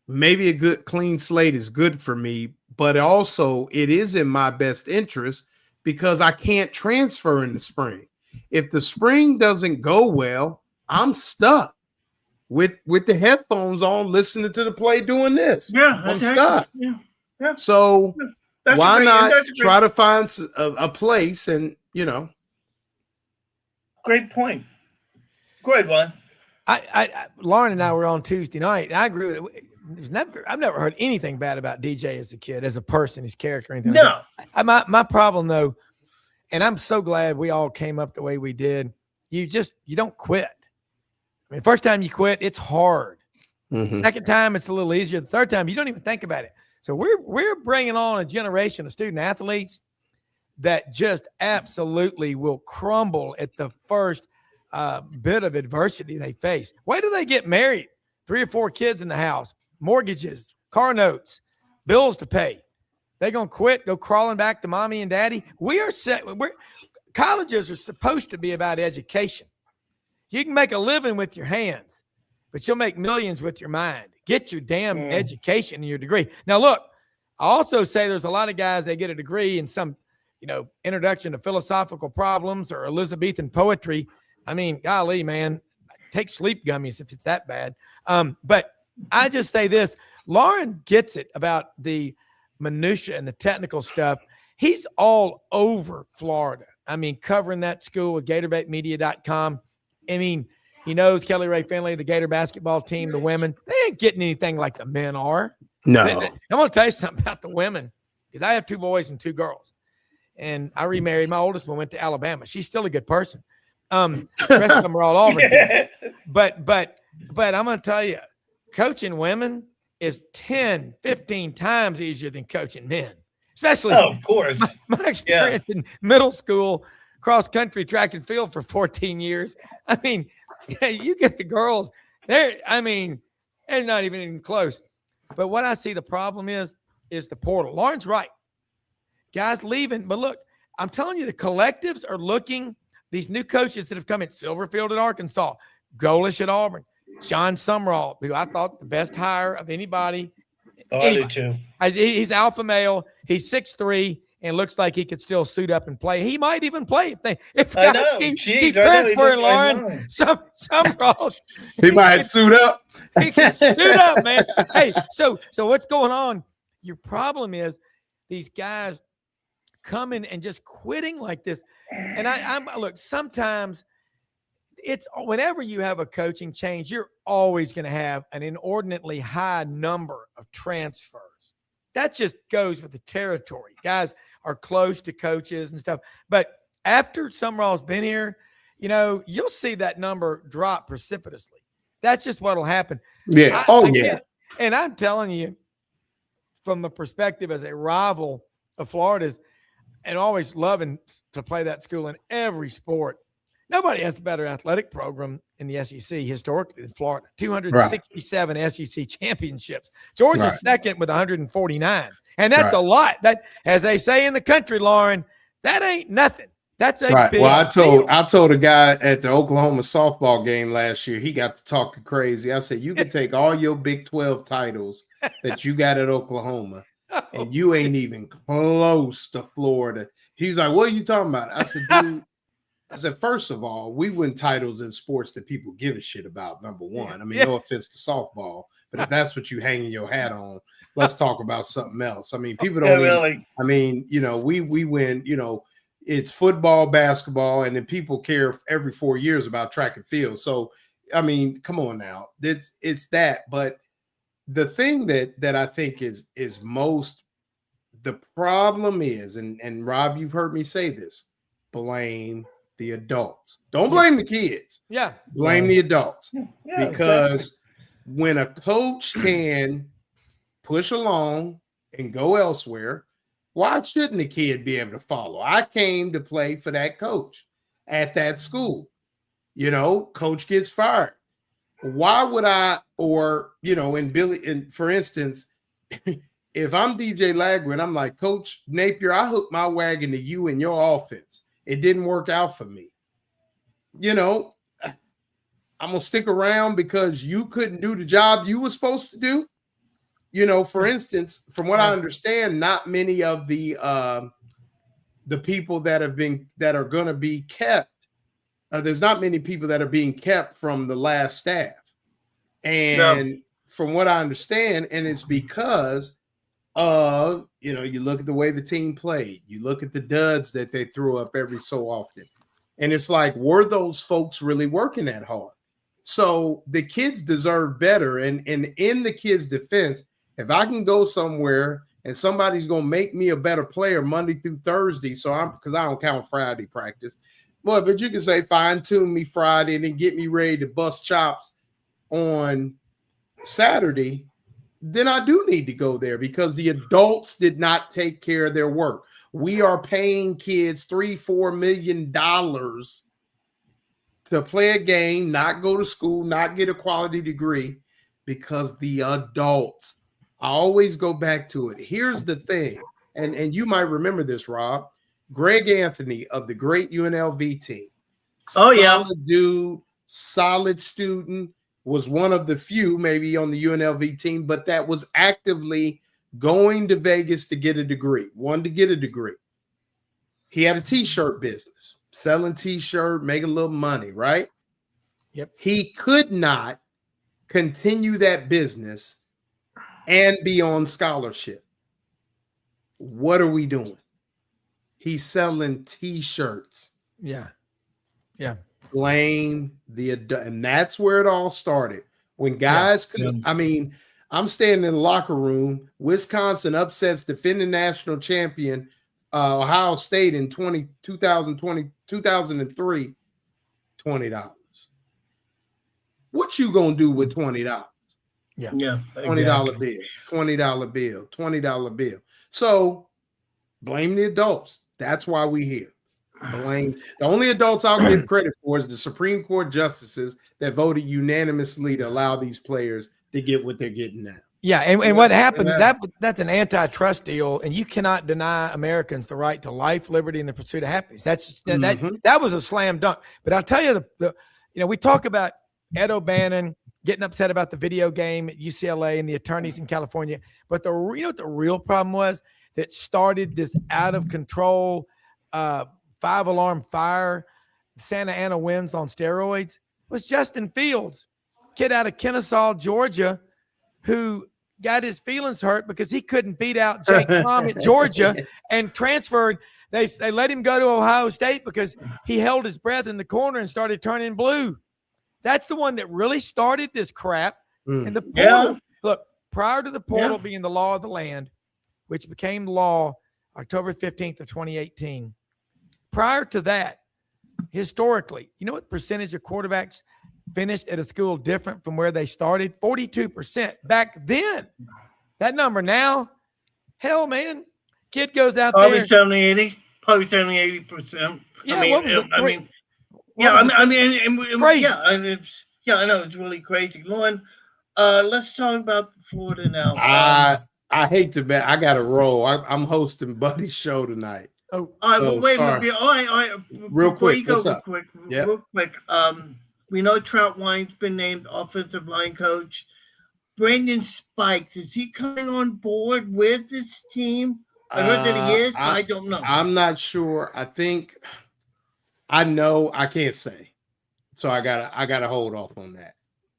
maybe a good clean slate is good for me, but also it is in my best interest because I can't transfer in the spring. If the spring doesn't go well, I'm stuck with the headphones on, listening to the play doing this. Yeah, I'm stuck. Yeah. So why not try to find a place and, Great point. Go ahead, Juan. Lauren and I were on Tuesday night, and I agree with it. I've never heard anything bad about DJ as a kid, as a person, his character, or anything. No. My problem though, and I'm so glad we all came up the way we did. You don't quit. I mean, first time you quit, it's hard. Mm-hmm. Second time, it's a little easier. The third time, you don't even think about it. So we're bringing on a generation of student athletes that just absolutely will crumble at the first bit of adversity they face. Why do they get married? 3 or 4 kids in the house, mortgages, car notes, bills to pay. They're going to quit, go crawling back to mommy and daddy. Colleges are supposed to be about education. You can make a living with your hands, but you'll make millions with your mind. Get your damn education and your degree. Now, look, I also say there's a lot of guys that get a degree in some, introduction to philosophical problems or Elizabethan poetry. I mean, golly, man, take sleep gummies if it's that bad. But I just say this, Lauren gets it about the minutia and the technical stuff. He's all over Florida. I mean, covering that school with GatorBaitMedia.com. I mean, he knows Kelly Ray Finley, the Gator basketball team, the women. They ain't getting anything like the men are. No. I'm going to tell you something about the women, because I have 2 boys and 2 girls. And I remarried. My oldest one went to Alabama. She's still a good person. The rest of them are all Auburn. But I'm going to tell you, coaching women is 10, 15 times easier than coaching men. Especially, of course, my experience in middle school, cross country, track and field for 14 years. I mean, you get the girls there. I mean, they're not even close. But what I see the problem is the portal. Lauren's right. Guys leaving. But look, I'm telling you, the collectives are looking. These new coaches that have come in, Silverfield at Arkansas, Golish at Auburn, John Sumrall, who I thought the best hire of anybody. I do too. He's alpha male. He's 6'3", and looks like he could still suit up and play. He might even play if guys keep transferring, Lauren. Sumrall. He might suit up. He can suit up, man. Hey, so what's going on? Your problem is these guys coming and just quitting like this. And I'm look, sometimes it's whenever you have a coaching change, you're always going to have an inordinately high number of transfers. That just goes with the territory. Guys are close to coaches and stuff. But after Sumrall's been here, you'll see that number drop precipitously. That's just what will happen. Yeah. Yeah. And I'm telling you, from the perspective as a rival of Florida's, and always loving to play that school in every sport, nobody has a better athletic program in the SEC historically than Florida. 267 SEC championships. Georgia's second with 149. And that's a lot. That, as they say in the country, Lauren, that ain't nothing. That's a big deal. I told a guy at the Oklahoma softball game last year, he got to talking crazy. I said, you can take all your Big 12 titles that you got at Oklahoma, and you ain't even close to Florida. He's like, what are you talking about? I said, dude, first of all, we win titles in sports that people give a shit about, number one. I mean, no offense to softball, but if that's what you hanging your hat on, let's talk about something else. I mean, people don't really. I mean, we win, it's football, basketball, and then people care every 4 years about track and field. So, I mean, come on now. It's that. But the thing that I think is most the problem is, and Rob, you've heard me say this, blame the adults. Don't blame the kids. Yeah. Blame the adults. Yeah, because when a coach can push along and go elsewhere, why shouldn't the kid be able to follow? I came to play for that coach at that school. Coach gets fired. Why would I, for instance, if I'm DJ Lagwin, I'm like, Coach Napier, I hooked my wagon to you and your offense. It didn't work out for me. I'm going to stick around because you couldn't do the job you were supposed to do. For instance, from what I understand, not many of the people that are going to be kept, there's not many people that are being kept from the last staff. And from what I understand, and it's because of, you look at the way the team played, you look at the duds that they threw up every so often. And it's like, were those folks really working that hard? So the kids deserve better. And in the kids' defense, if I can go somewhere and somebody's going to make me a better player Monday through Thursday, because I don't count Friday practice, but you can say fine tune me Friday and then get me ready to bust chops on Saturday, then I do need to go there because the adults did not take care of their work. We are paying kids $3-4 million to play a game, not go to school, not get a quality degree, because the adults. I always go back to it. Here's the thing, and you might remember this, Rob. Greg Anthony of the great UNLV team. Oh, yeah. Solid dude, solid student, was one of the few maybe on the UNLV team, but that was actively going to Vegas to get a degree, wanted to get a degree. He had a t-shirt business, selling t-shirt, making a little money, right? Yep. He could not continue that business and be on scholarship. What are we doing? He's selling t-shirts. Yeah. Yeah. Blame the adult. And that's where it all started. When guys could, I mean, I'm standing in the locker room. Wisconsin upsets defending national champion Ohio State in 2003, $20. What you gonna do with $20? Yeah. $20 bill, $20 bill, $20 bill. So blame the adults. That's why we here. Blame the only adults I'll give credit for is the Supreme Court justices that voted unanimously to allow these players to get what they're getting now. Yeah, and what happened, that's an antitrust deal, and you cannot deny Americans the right to life, liberty, and the pursuit of happiness. That was a slam dunk. But I'll tell you, we talk about Ed O'Bannon getting upset about the video game at UCLA and the attorneys in California. But the real problem was that started this out of control 5-alarm fire, Santa Ana winds on steroids, was Justin Fields, kid out of Kennesaw, Georgia, who got his feelings hurt because he couldn't beat out Jake Fromm at Georgia and transferred. They let him go to Ohio State because he held his breath in the corner and started turning blue. That's the one that really started this crap. And the portal, look, prior to the portal being the law of the land, which became law October 15th of 2018, prior to that, historically, you know what percentage of quarterbacks finished at a school different from where they started? 42% back then. That number now, hell, man, kid goes out probably there. 70, 80%. Yeah, I know it's really crazy. Lauren, let's talk about Florida now. I hate to bet. I got to roll. I'm hosting Buddy's show tonight. Oh, all right, wait a minute. All right. Real quick. You go, real quick. We know Trout Wine's been named offensive line coach. Brandon Spikes, is he coming on board with this team? I heard that he is, but I don't know. I'm not sure. I know. I can't say. So I gotta hold off on that.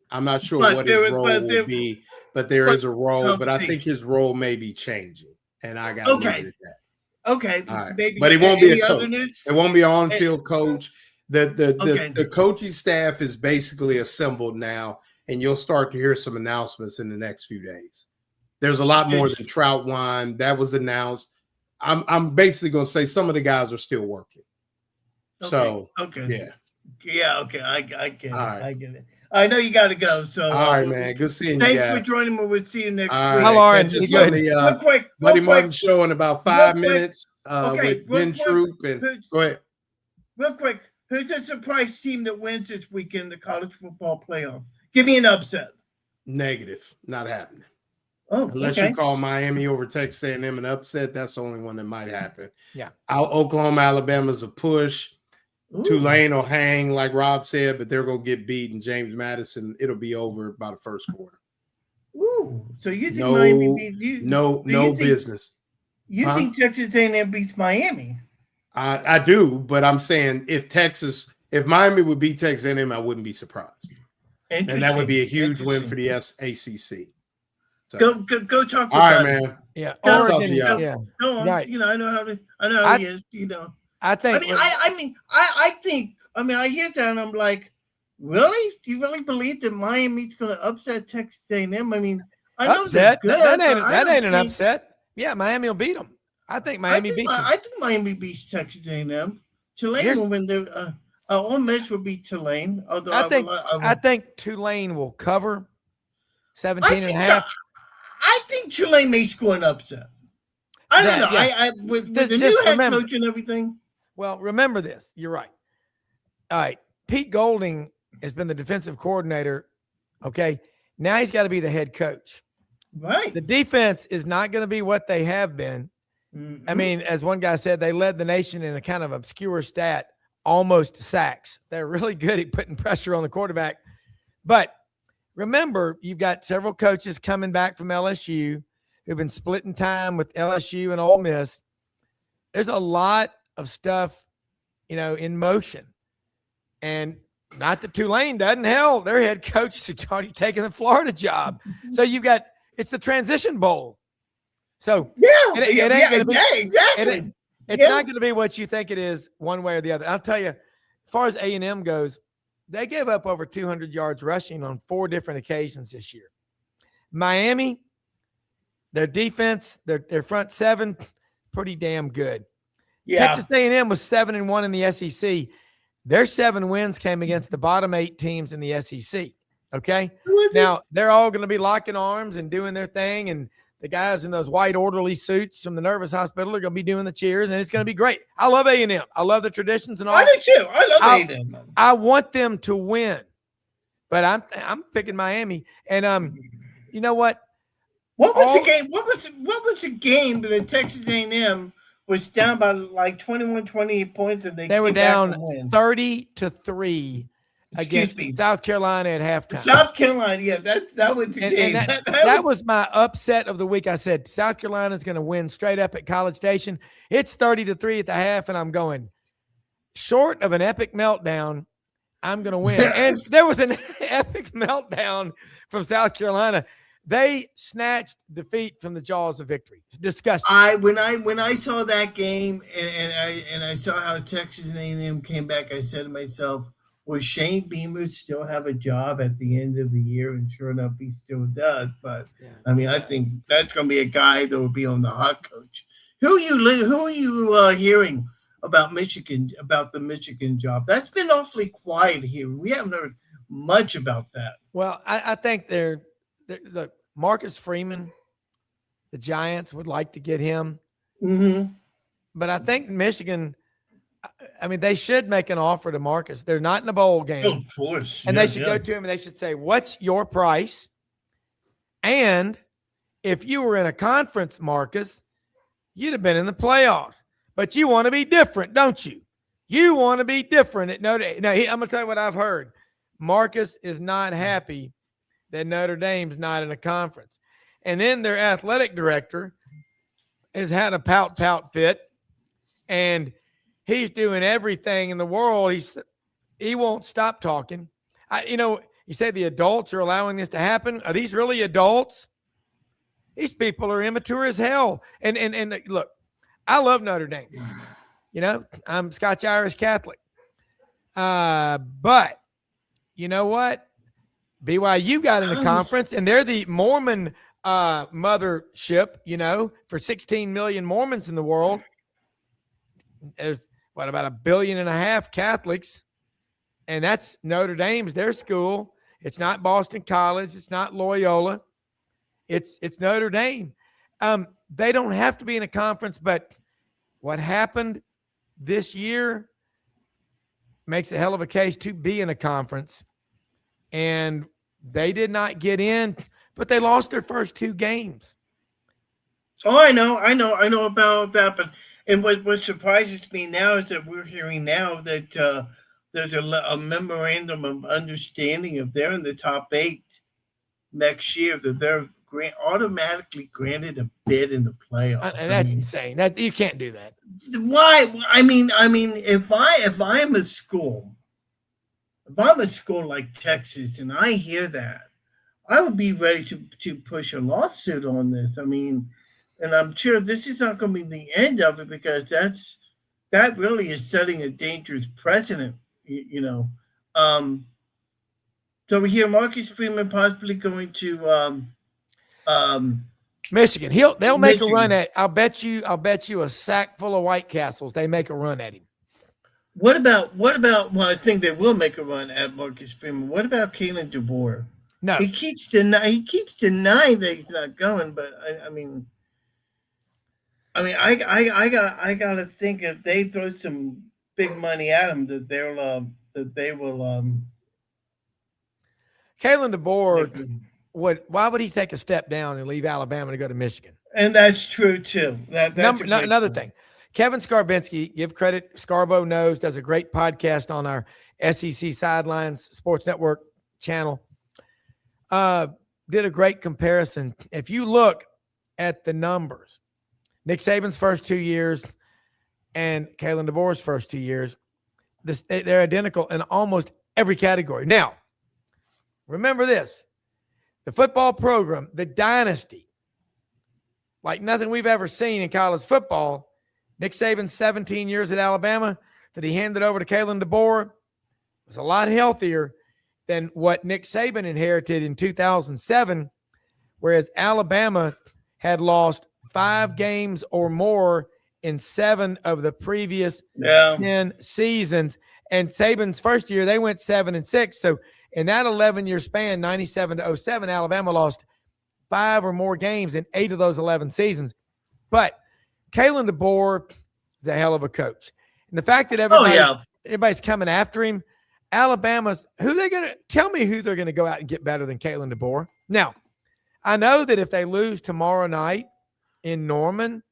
I'm not sure what his role will be, but there is a role. But I think his role may be changing, and I got to leave it at that. Okay, right. Maybe, but it won't be a coach. It won't be an on-field coach. The coaching staff is basically assembled now, and you'll start to hear some announcements in the next few days. There's a lot more than Trout Wine that was announced. I'm basically going to say some of the guys are still working. I get it. Right. I get it. I know you got to go. So all right, man. Good seeing you. Thanks for joining me. We'll see you next week. Hi, Lauren. Real quick. Buddy Martin show in about 5 minutes with Ben Troop. And go ahead. Real quick. Who's a surprise team that wins this weekend in the college football playoff? Give me an upset. Negative. Not happening. Oh, unless you call Miami over Texas A&M an upset, that's the only one that might happen. Yeah. Oklahoma, Alabama's a push. Ooh. Tulane will hang, like Rob said, but they're going to get beat. And James Madison, it'll be over by the first quarter. Ooh, so you think Miami beats you? No business. You think Texas A&M beats Miami? I do, but I'm saying if Miami would beat Texas A&M, I wouldn't be surprised. And that would be a huge win for the ACC. So. Go talk. All right, man. Yeah, Oregon. Go on. Right. I know how he is. I think. I hear that and I'm like, really? Do you really believe that Miami's going to upset Texas A&M? I mean, I know upset. That ain't an upset. Yeah, Miami will beat them. I think Miami beats them. I think Miami beats Texas A&M. Tulane will win the. Ole Miss will beat Tulane. Although I think Tulane will cover 17.5. I think Tulane may score an upset. I don't know. Yeah. With the new head coach and everything. Well, remember this. You're right. All right. Pete Golding has been the defensive coordinator. Okay. Now he's got to be the head coach. Right. The defense is not going to be what they have been. I mean, as one guy said, they led the nation in a kind of obscure stat, almost sacks. They're really good at putting pressure on the quarterback. But remember, you've got several coaches coming back from LSU who've been splitting time with LSU and Ole Miss. There's a lot of stuff, in motion. And not that Tulane doesn't. Hell, their head coach is already taking the Florida job. So it's the transition bowl. So exactly. It's not going to be what you think it is one way or the other. I'll tell you, as far as A&M goes, they gave up over 200 yards rushing on 4 different occasions this year. Miami, their defense, their front 7, pretty damn good. Yeah. Texas A&M was 7-1 in the SEC. Their 7 wins came against the bottom 8 teams in the SEC. Okay. Now they're all going to be locking arms and doing their thing. And the guys in those white orderly suits from the Nervous Hospital are going to be doing the cheers, and it's going to be great. I love A&M. I love the traditions and all. I do too. I love A&M. I want them to win, but I'm picking Miami. And you know what? What was the game? What was the game that Texas A&M was down by like 21, 28 points, and they were down 30-3 against South Carolina at halftime. South Carolina, yeah, that was the game. That was my upset of the week. I said South Carolina's going to win straight up at College Station. It's 30-3 at the half, and I'm going, short of an epic meltdown, I'm going to win. And there was an epic meltdown from South Carolina. They snatched defeat from the jaws of victory. It's disgusting. When I saw that game and I saw how Texas A&M came back, I said to myself, will Shane Beamer still have a job at the end of the year? And sure enough, he still does. But I think that's going to be a guy that will be on the hot coach. Who are you hearing about Michigan, about the Michigan job? That's been awfully quiet here. We haven't heard much about that. Well, I think look, Marcus Freeman, the Giants would like to get him. Mm-hmm. But I think Michigan, they should make an offer to Marcus. They're not in a bowl game. Oh, of course. And they should go to him and they should say, what's your price? And if you were in a conference, Marcus, you'd have been in the playoffs. But you want to be different, don't you? You want to be different at Notre Dame. Now, I'm going to tell you what I've heard. Marcus is not happy that Notre Dame's not in a conference. And then their athletic director has had a pout fit, and he's doing everything in the world. He won't stop talking. You say the adults are allowing this to happen. Are these really adults? These people are immature as hell. And look, I love Notre Dame. I'm Scotch-Irish Catholic. But you know what? BYU got in the conference, and they're the Mormon mothership, for 16 million Mormons in the world. There's about 1.5 billion Catholics, and that's Notre Dame's their school. It's not Boston College. It's not Loyola. It's Notre Dame. They don't have to be in a conference, but what happened this year makes a hell of a case to be in a conference. And they did not get in, but they lost their first 2 games. Oh, I know about that. But what surprises me now is that we're hearing now that there's a memorandum of understanding if they're in the top 8 next year, that they're automatically granted a bid in the playoffs. And that's insane. That you can't do that. Why? If I'm a school. If I'm a school like Texas and I hear that, I would be ready to push a lawsuit on this. And I'm sure this is not going to be the end of it, because that really is setting a dangerous precedent, So we hear Marcus Freeman possibly going to Michigan. They'll make a run at. I'll bet you a sack full of White Castles. They make a run at him. What about? Well, I think they will make a run at Marcus Freeman. What about Kalen DeBoer? No, he keeps denying that he's not going. But I gotta think if they throw some big money at him, that that they will. Kalen DeBoer why would he take a step down and leave Alabama to go to Michigan? And that's true too. That's another thing. Kevin Skarbinski, give credit, Scarbo knows, does a great podcast on our SEC Sidelines Sports Network channel. Did a great comparison. If you look at the numbers, Nick Saban's first 2 years and Kalen DeBoer's first 2 years, they're identical in almost every category. Now, remember this, the football program, the dynasty, like nothing we've ever seen in college football. Nick Saban's 17 years at Alabama that he handed over to Kalen DeBoer was a lot healthier than what Nick Saban inherited in 2007, whereas Alabama had lost 5 games or more in 7 of the previous 10 seasons. And Saban's first year, they went 7-6. So in that 11-year span, 97 to 07, Alabama lost 5 or more games in 8 of those 11 seasons. But Kalen DeBoer is a hell of a coach. And the fact that everybody's coming after him, Alabama's – tell me who they're going to go out and get better than Kalen DeBoer. Now, I know that if they lose tomorrow night in Norman,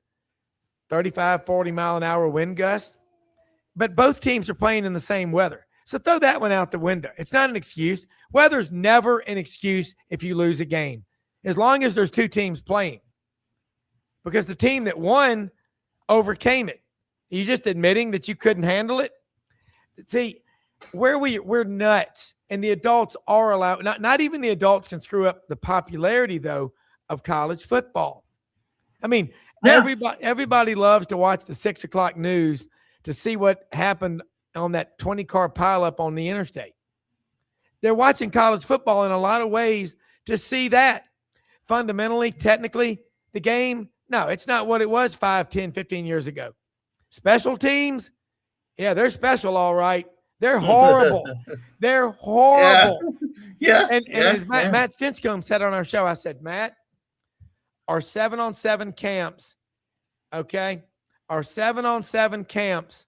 35, 40-mile-an-hour wind gust, but both teams are playing in the same weather. So throw that one out the window. It's not an excuse. Weather's never an excuse if you lose a game, as long as there's 2 teams playing. Because the team that won overcame it. You just admitting that you couldn't handle it? See, we're nuts, and the adults are allowed. Not even the adults can screw up the popularity, though, of college football. I mean, everybody loves to watch the 6 o'clock news to see what happened on that 20-car pileup on the interstate. They're watching college football in a lot of ways to see that. Fundamentally, technically, the game, no, it's not what it was 5, 10, 15 years ago. Special teams, yeah, they're special, all right. They're horrible. They're horrible. Yeah. And as Matt Stinchcomb said on our show, I said, Matt, our 7-on-7 camps, okay, our 7-on-7 camps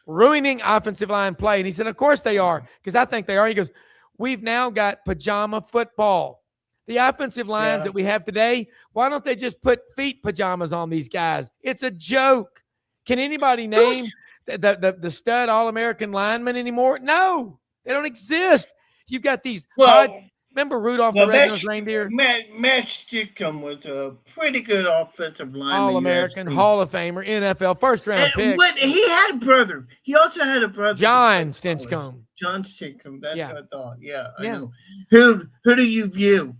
ruining offensive line play. And he said, of course they are, because I think they are. He goes, we've now got pajama football. The offensive lines that we have today, why don't they just put feet pajamas on these guys? It's a joke. Can anybody name the stud All-American lineman anymore? No, they don't exist. You've got these remember Rudolph the Red-Nosed Reindeer? Matt Stickum was a pretty good offensive lineman. All-American, Hall of Famer, NFL, first-round pick. He had a brother. He also had a brother. John Stinchcomb. John Stinchcomb. That's what I thought. Yeah, I know. Who do you view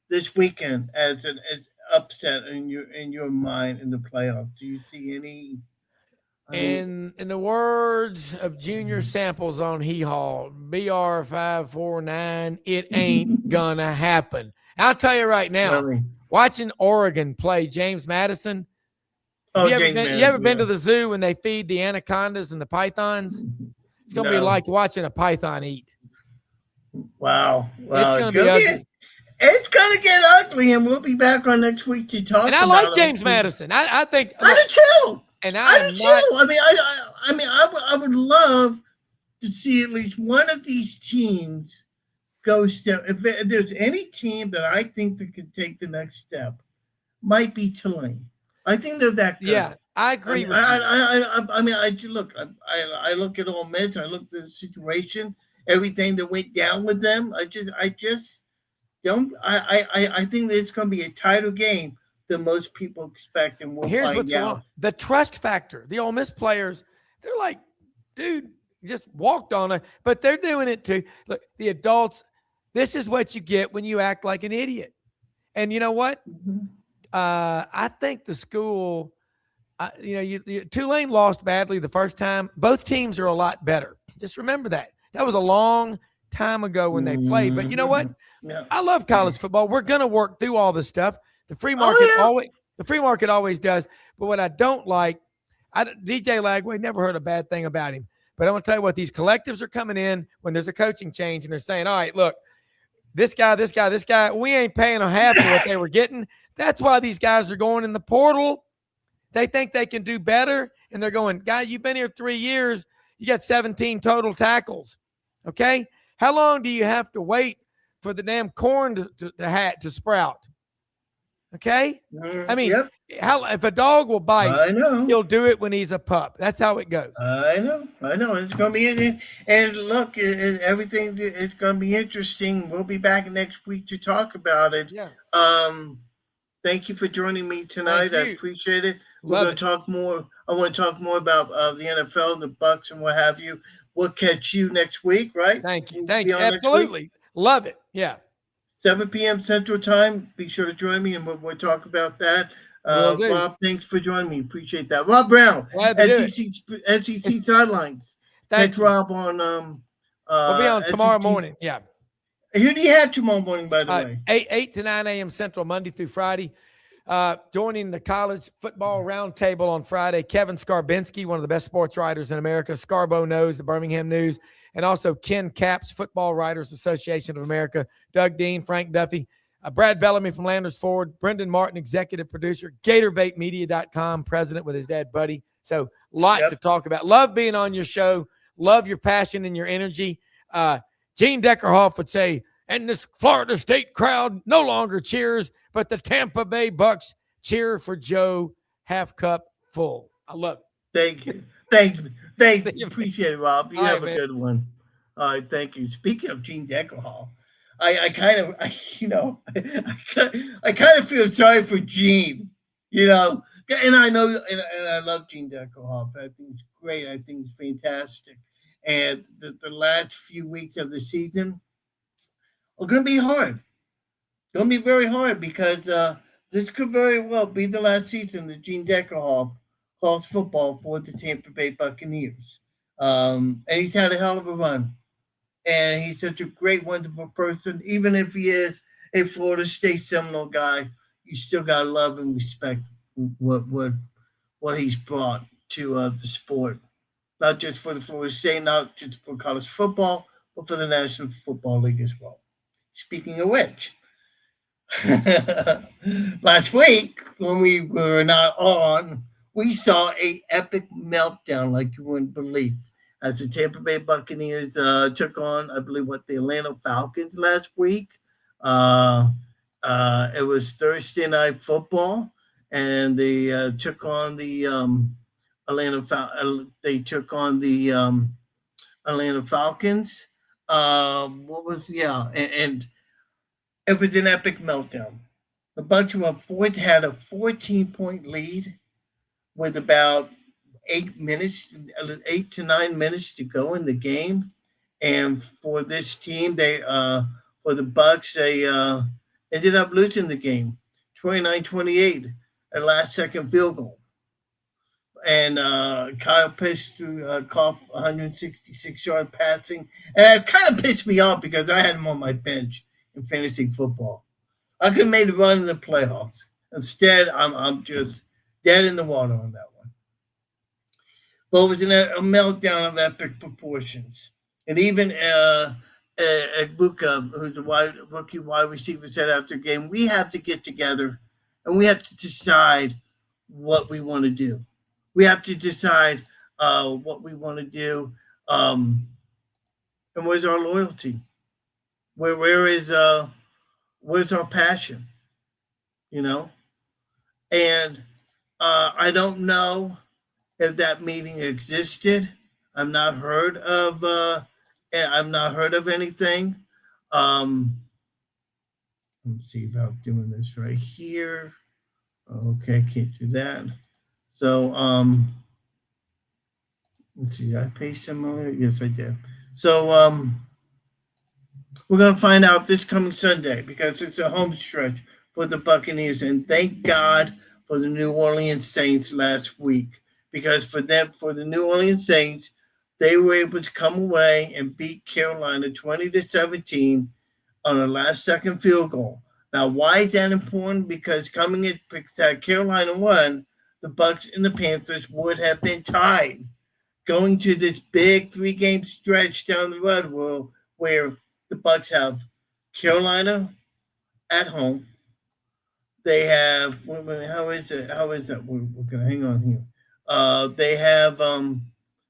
this weekend as an upset in your mind in the playoffs? Do you see any? In the words of Junior Samples on Hee Haw, BR549, it ain't gonna happen. I'll tell you right now, watching Oregon play James Madison. You ever been to the zoo when they feed the anacondas and the pythons? It's gonna be like watching a python eat. Wow. It's gonna be ugly. It's gonna get ugly, and we'll be back on next week to talk. And I like James Madison. I think I do too. And I do too. I would love to see at least one of these teams go step. If there's any team that I think that could take the next step, might be Tulane. I think they're that good. Yeah, I agree with you. I look at Ole Miss. I look at the situation, everything that went down with them. I just don't. I think that it's going to be a tighter game than most people expect, and we'll find out. The trust factor. The Ole Miss players, they're like, dude, just walked on it, but they're doing it too. Look, the adults, this is what you get when you act like an idiot. And you know what? I think the school, Tulane lost badly the first time. Both teams are a lot better. Just remember that. That was a long time ago when they played. But you know what? Yeah. I love college football. We're going to work through all this stuff. The free market always does. But what I don't like, DJ Lagway, never heard a bad thing about him. But I'm going to tell you what, these collectives are coming in when there's a coaching change, and they're saying, all right, look, this guy, we ain't paying them half of what they were getting. That's why these guys are going in the portal. They think they can do better, and they're going, guy, you've been here 3 years. You got 17 total tackles. Okay. How long do you have to wait for the damn corn to sprout? Okay. I mean, Yep. if a dog will bite, I know. he'll do it when he's a pup. That's how it goes. I know. It's going to be and look, everything is going to be interesting. We'll be back next week to talk about it. Yeah. Thank you for joining me tonight. I appreciate it. We're going to talk more. I want to talk more about the NFL, the Bucks, and what have you. We'll catch you next week, right? Thank you. Thank you. Absolutely. Love it. Yeah. 7 p.m. Central Time. Be sure to join me, and we'll talk about that. Rob, thanks for joining me. Appreciate that. Rob Brown, SEC Sidelines. Thanks, Rob on. We'll be on tomorrow morning. Yeah. Who do you have tomorrow morning, by the way? 8 to 9 a.m. Central, Monday through Friday. Joining the college football roundtable on Friday, Kevin Skarbinski, one of the best sports writers in America. Scarbo knows the Birmingham News. And also Ken Capps, Football Writers Association of America. Doug Dean, Frank Duffy. Brad Bellamy from Landers Ford, Brendan Martin, executive producer, GatorBaitMedia.com, president with his dad, Buddy. So a lot to talk about. Love being on your show. Love your passion and your energy. Gene Deckerhoff would say, and this Florida State crowd no longer cheers, but the Tampa Bay Bucks cheer for Joe half cup full. I love it. Thank you. Appreciate it, Rob. You have a good one. All right, thank you. Speaking of Gene Deckerhoff, I kind of feel sorry for Gene, and I know, and I love Gene Deckerhoff. I think he's great. I think he's fantastic. And the last few weeks of the season are going to be hard. Going to be very hard because this could very well be the last season that Gene Deckerhoff calls football for the Tampa Bay Buccaneers. And he's had a hell of a run. And he's such a great, wonderful person. Even if he is a Florida State Seminole guy, you still got to love and respect what he's brought to the sport. Not just for the Florida State, not just for college football, but for the National Football League as well. Speaking of which, last week when we were not on, we saw an epic meltdown like you wouldn't believe. As the Tampa Bay Buccaneers took on, I believe, the Atlanta Falcons last week. It was Thursday Night Football, and they took on the Atlanta Falcons. And it was an epic meltdown. The Bucs had a 14-point lead with about 8 to 9 minutes to go in the game. And for this team, for the Bucs, they ended up losing the game 29-28, a last-second field goal. And Kyle Pitts threw Koff 166-yard passing. And it kind of pissed me off because I had him on my bench in fantasy football. I could have made a run in the playoffs. Instead, I'm just dead in the water on that one. But it was a meltdown of epic proportions. And even Buka, who's a rookie wide receiver, said after the game, we have to get together and we have to decide what we want to do. We have to decide what we want to do. And where's our loyalty? Where's our passion? And I don't know if that meeting existed. I've not heard of anything. Let's see if I'm doing this right here. Okay, can't do that. So let's see, did I paste them earlier? Yes, I did. So we're gonna find out this coming Sunday because it's a home stretch for the Buccaneers, and thank God for the New Orleans Saints last week. Because for the New Orleans Saints, they were able to come away and beat Carolina 20-17 on a last-second field goal. Now, why is that important? Because coming in Carolina won, the Bucs and the Panthers would have been tied going to this big 3-game stretch down the road where the Bucs have Carolina at home. They have how is that? We're gonna hang on here. They have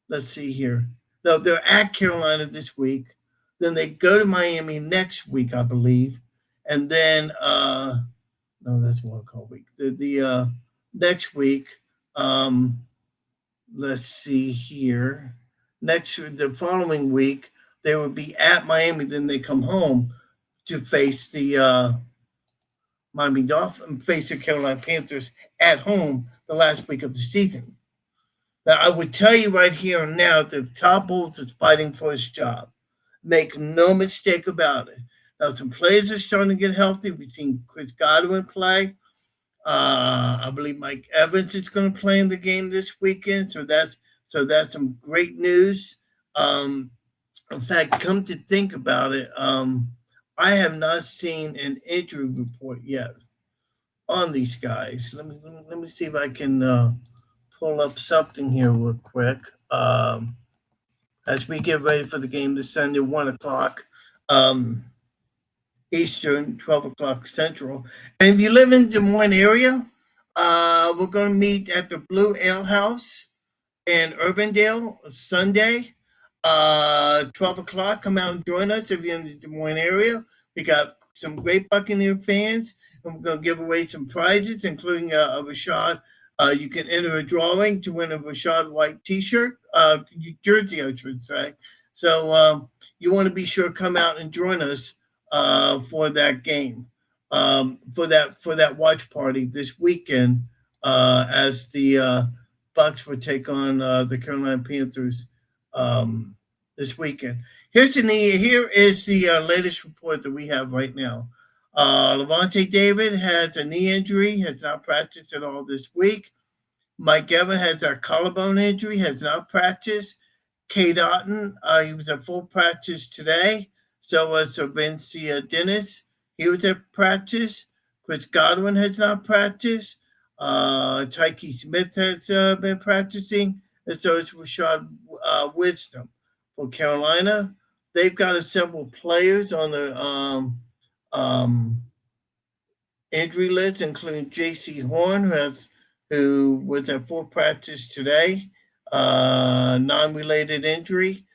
let's see here. No, they're at Carolina this week. Then they go to Miami next week, I believe, and then no, that's one call week. The next week, um, let's see here. The following week, they would be at Miami. Then they come home to face the Miami Dolphins, face the Carolina Panthers at home the last week of the season. Now, I would tell you right here and now that Todd Bowles is fighting for his job. Make no mistake about it. Now, some players are starting to get healthy. We've seen Chris Godwin play. I believe Mike Evans is going to play in the game this weekend. So that's some great news. In fact, come to think about it, I have not seen an injury report yet on these guys. Let me see if I can pull up something here real quick. As we get ready for the game this Sunday, 1 o'clock Eastern, 12 o'clock Central. And if you live in Des Moines area, we're going to meet at the Blue Ale House in Urbandale Sunday, 12 o'clock. Come out and join us if you're in the Des Moines area. We got some great Buccaneer fans, and we're going to give away some prizes, including a Rashad. You can enter a drawing to win a Rashad White T-shirt, jersey, I should say. So you want to be sure to come out and join us for that game, for that watch party this weekend, as the Bucs will take on the Carolina Panthers this weekend. Here is the latest report that we have right now. Levante David has a knee injury, has not practiced at all this week. Mike Evans has a collarbone injury, has not practiced. Cade Otton, he was at full practice today. So was Vince Dennis. He was at practice. Chris Godwin has not practiced. Tyke Smith has been practicing. And so it's Rashad Wisdom. For Carolina, they've got several players on the injury list, including J.C. Horn, who was at full practice today, non-related injury.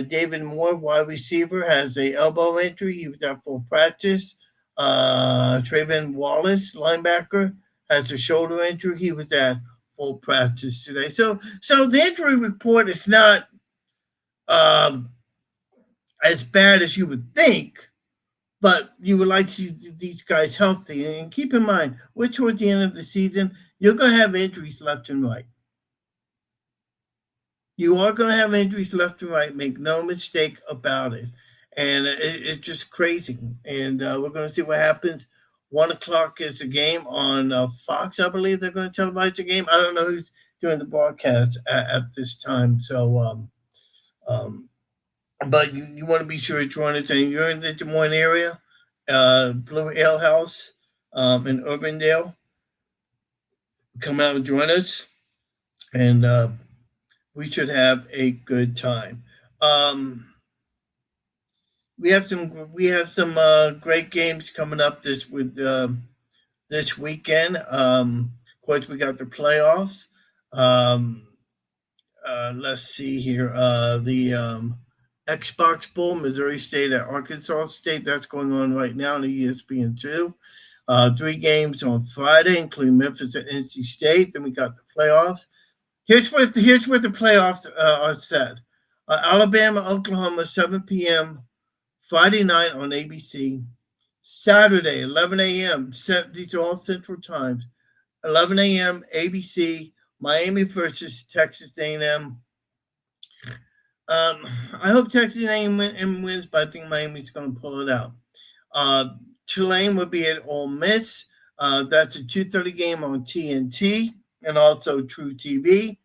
David Moore, wide receiver, has an elbow injury. He was at full practice. Trayvon Wallace, linebacker, has a shoulder injury. He was at full practice today. So the injury report is not as bad as you would think, but you would like to see these guys healthy. And keep in mind, we're towards the end of the season. You're going to have injuries left and right. You are going to have injuries left and right. Make no mistake about it. And it's just crazy. And we're going to see what happens. 1 o'clock is the game on Fox. I believe they're going to televise the game. I don't know who's doing the broadcast at this time. So, but you want to be sure to join us. And you're in the Des Moines area, Blue Ale House in Urbandale. Come out and join us. And we should have a good time. We have some great games coming up this weekend. Of course, we got the playoffs. Let's see here. The Xbox Bowl, Missouri State at Arkansas State. That's going on right now on ESPN2. 3 games on Friday, including Memphis at NC State. Then we got the playoffs. Here's what the playoffs are set. Alabama, Oklahoma, 7 p.m. Friday night on ABC. Saturday, 11 a.m. These are all Central Times. 11 a.m. ABC. Miami versus Texas A&M. I hope Texas A&M wins, but I think Miami's going to pull it out. Tulane will be at Ole Miss. That's a 2:30 game on TNT and also True TV.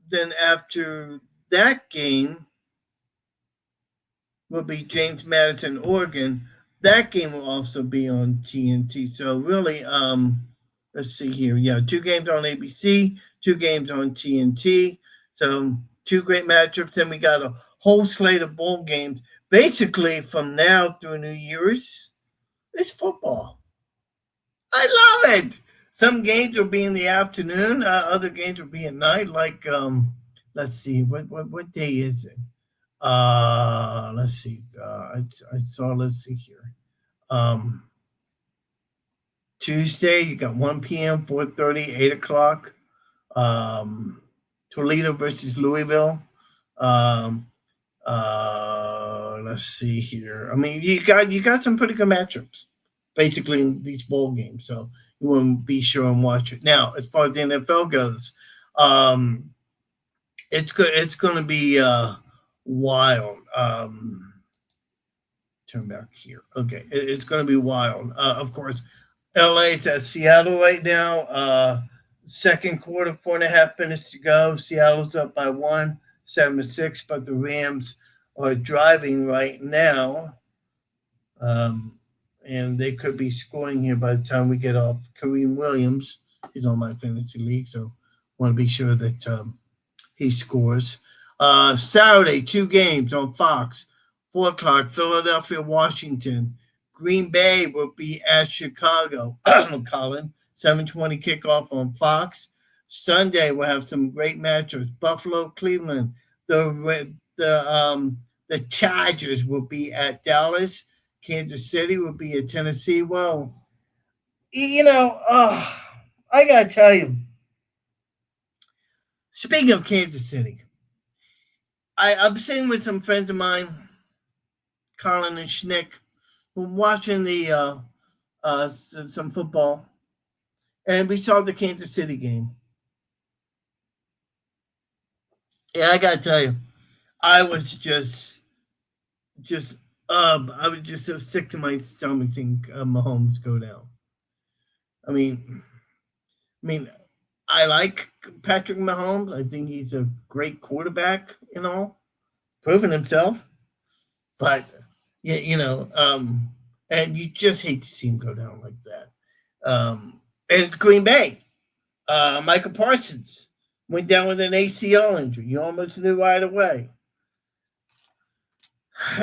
Then after that game will be James Madison, Oregon. That game will also be on TNT. So really, let's see here. Yeah, 2 games on ABC, 2 games on TNT. So 2 great matchups. Then we got a whole slate of bowl games. Basically, from now through New Year's, it's football. I love it. Some games will be in the afternoon. Other games will be at night. Like, let's see, what day is it? Let's see. I saw. Let's see here. Um, Tuesday, you got 1 p.m., 4:30, 8 o'clock. Toledo versus Louisville. Um, let's see here. I mean, you got some pretty good matchups, basically in these bowl games. So you want to be sure and watch it. Now, as far as the NFL goes, um, it's good. It's going to be wild. Turn back here. Okay, it's going to be wild. Of course, LA's at Seattle right now. Second quarter, 4.5 minutes to go. Seattle's up by 1, 7-6, but the Rams are driving right now. And they could be scoring here by the time we get off. Kareem Williams, he's on my fantasy league, so want to be sure that he scores. Saturday, 2 games on Fox. 4 o'clock, Philadelphia, Washington. Green Bay will be at Chicago. Colin, 7:20 kickoff on Fox. Sunday, we'll have some great matchups. Buffalo, Cleveland. The Chargers will be at Dallas. Kansas City will be at Tennessee. Well, I got to tell you, speaking of Kansas City, I'm sitting with some friends of mine, Colin and Schnick, who are watching some football, and we saw the Kansas City game. Yeah, I got to tell you, I was just so sick to my stomach seeing Mahomes go down. I mean, I like Patrick Mahomes. I think he's a great quarterback, proven himself. But and you just hate to see him go down like that. And Green Bay, Michael Parsons went down with an ACL injury. You almost knew right away.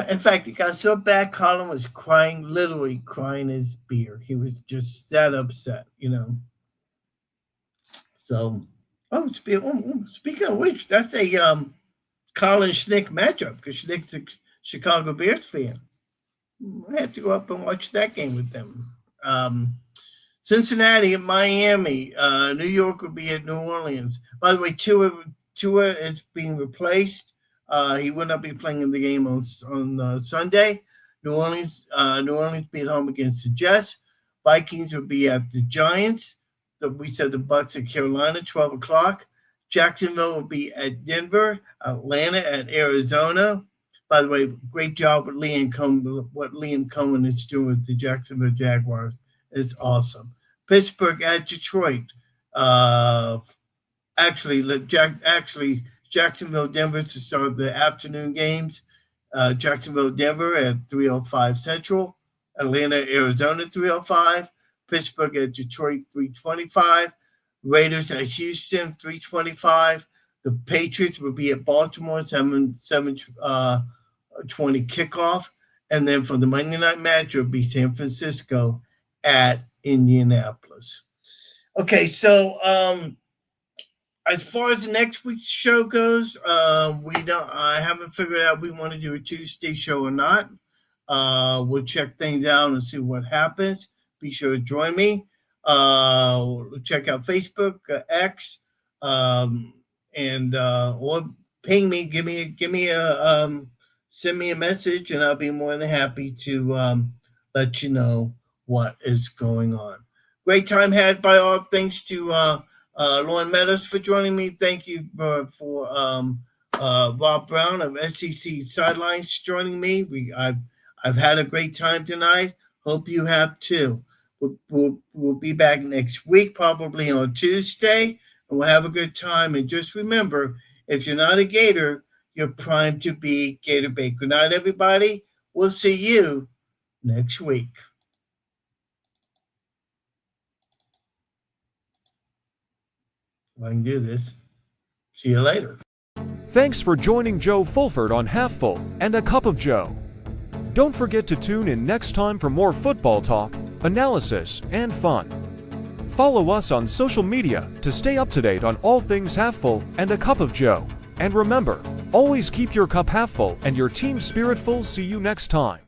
In fact, it got so bad, Colin was literally crying his beer. He was just that upset, So, speaking of which, that's a Colin Schnick matchup because Schnick's a Chicago Bears fan. I have to go up and watch that game with them. Cincinnati at Miami. New York will be at New Orleans. By the way, Tua is being replaced. He will not be playing in the game on Sunday. New Orleans be at home against the Jets. Vikings will be at the Giants. We said the Bucs at Carolina, 12 o'clock. Jacksonville will be at Denver. Atlanta at Arizona. By the way, great job with Liam Cohen. What Liam Cohen is doing with the Jacksonville Jaguars is awesome. Pittsburgh at Detroit. Jacksonville, Denver to start the afternoon games. Jacksonville, Denver at 3:05 Central. Atlanta, Arizona, 3:05. Pittsburgh at Detroit, 3:25. Raiders at Houston, 3:25. The Patriots will be at Baltimore, 7:20 kickoff. And then for the Monday night match, it will be San Francisco at Indianapolis. Okay, so as far as next week's show goes, I haven't figured out if we want to do a Tuesday show or not. We'll check things out and see what happens. Be sure to join me. Check out Facebook, X, and or ping me. Give me a send me a message, and I'll be more than happy to let you know what is going on. Great time had by all. Thanks to Lauren Meadows for joining me. Thank you for Bob Brown of SEC Sidelines joining me. I've had a great time tonight. Hope you have too. We'll be back next week, probably on Tuesday, and we'll have a good time. And just remember, if you're not a Gator, you're primed to be Gator Bait. Good night, everybody. We'll see you next week. If I can do this. See you later. Thanks for joining Joe Fulford on Half Full and a Cup of Joe. Don't forget to tune in next time for more football talk, analysis, and fun. Follow us on social media to stay up to date on all things Half Full and a Cup of Joe. And remember, Always keep your cup half full and your team spirit full. See you next time.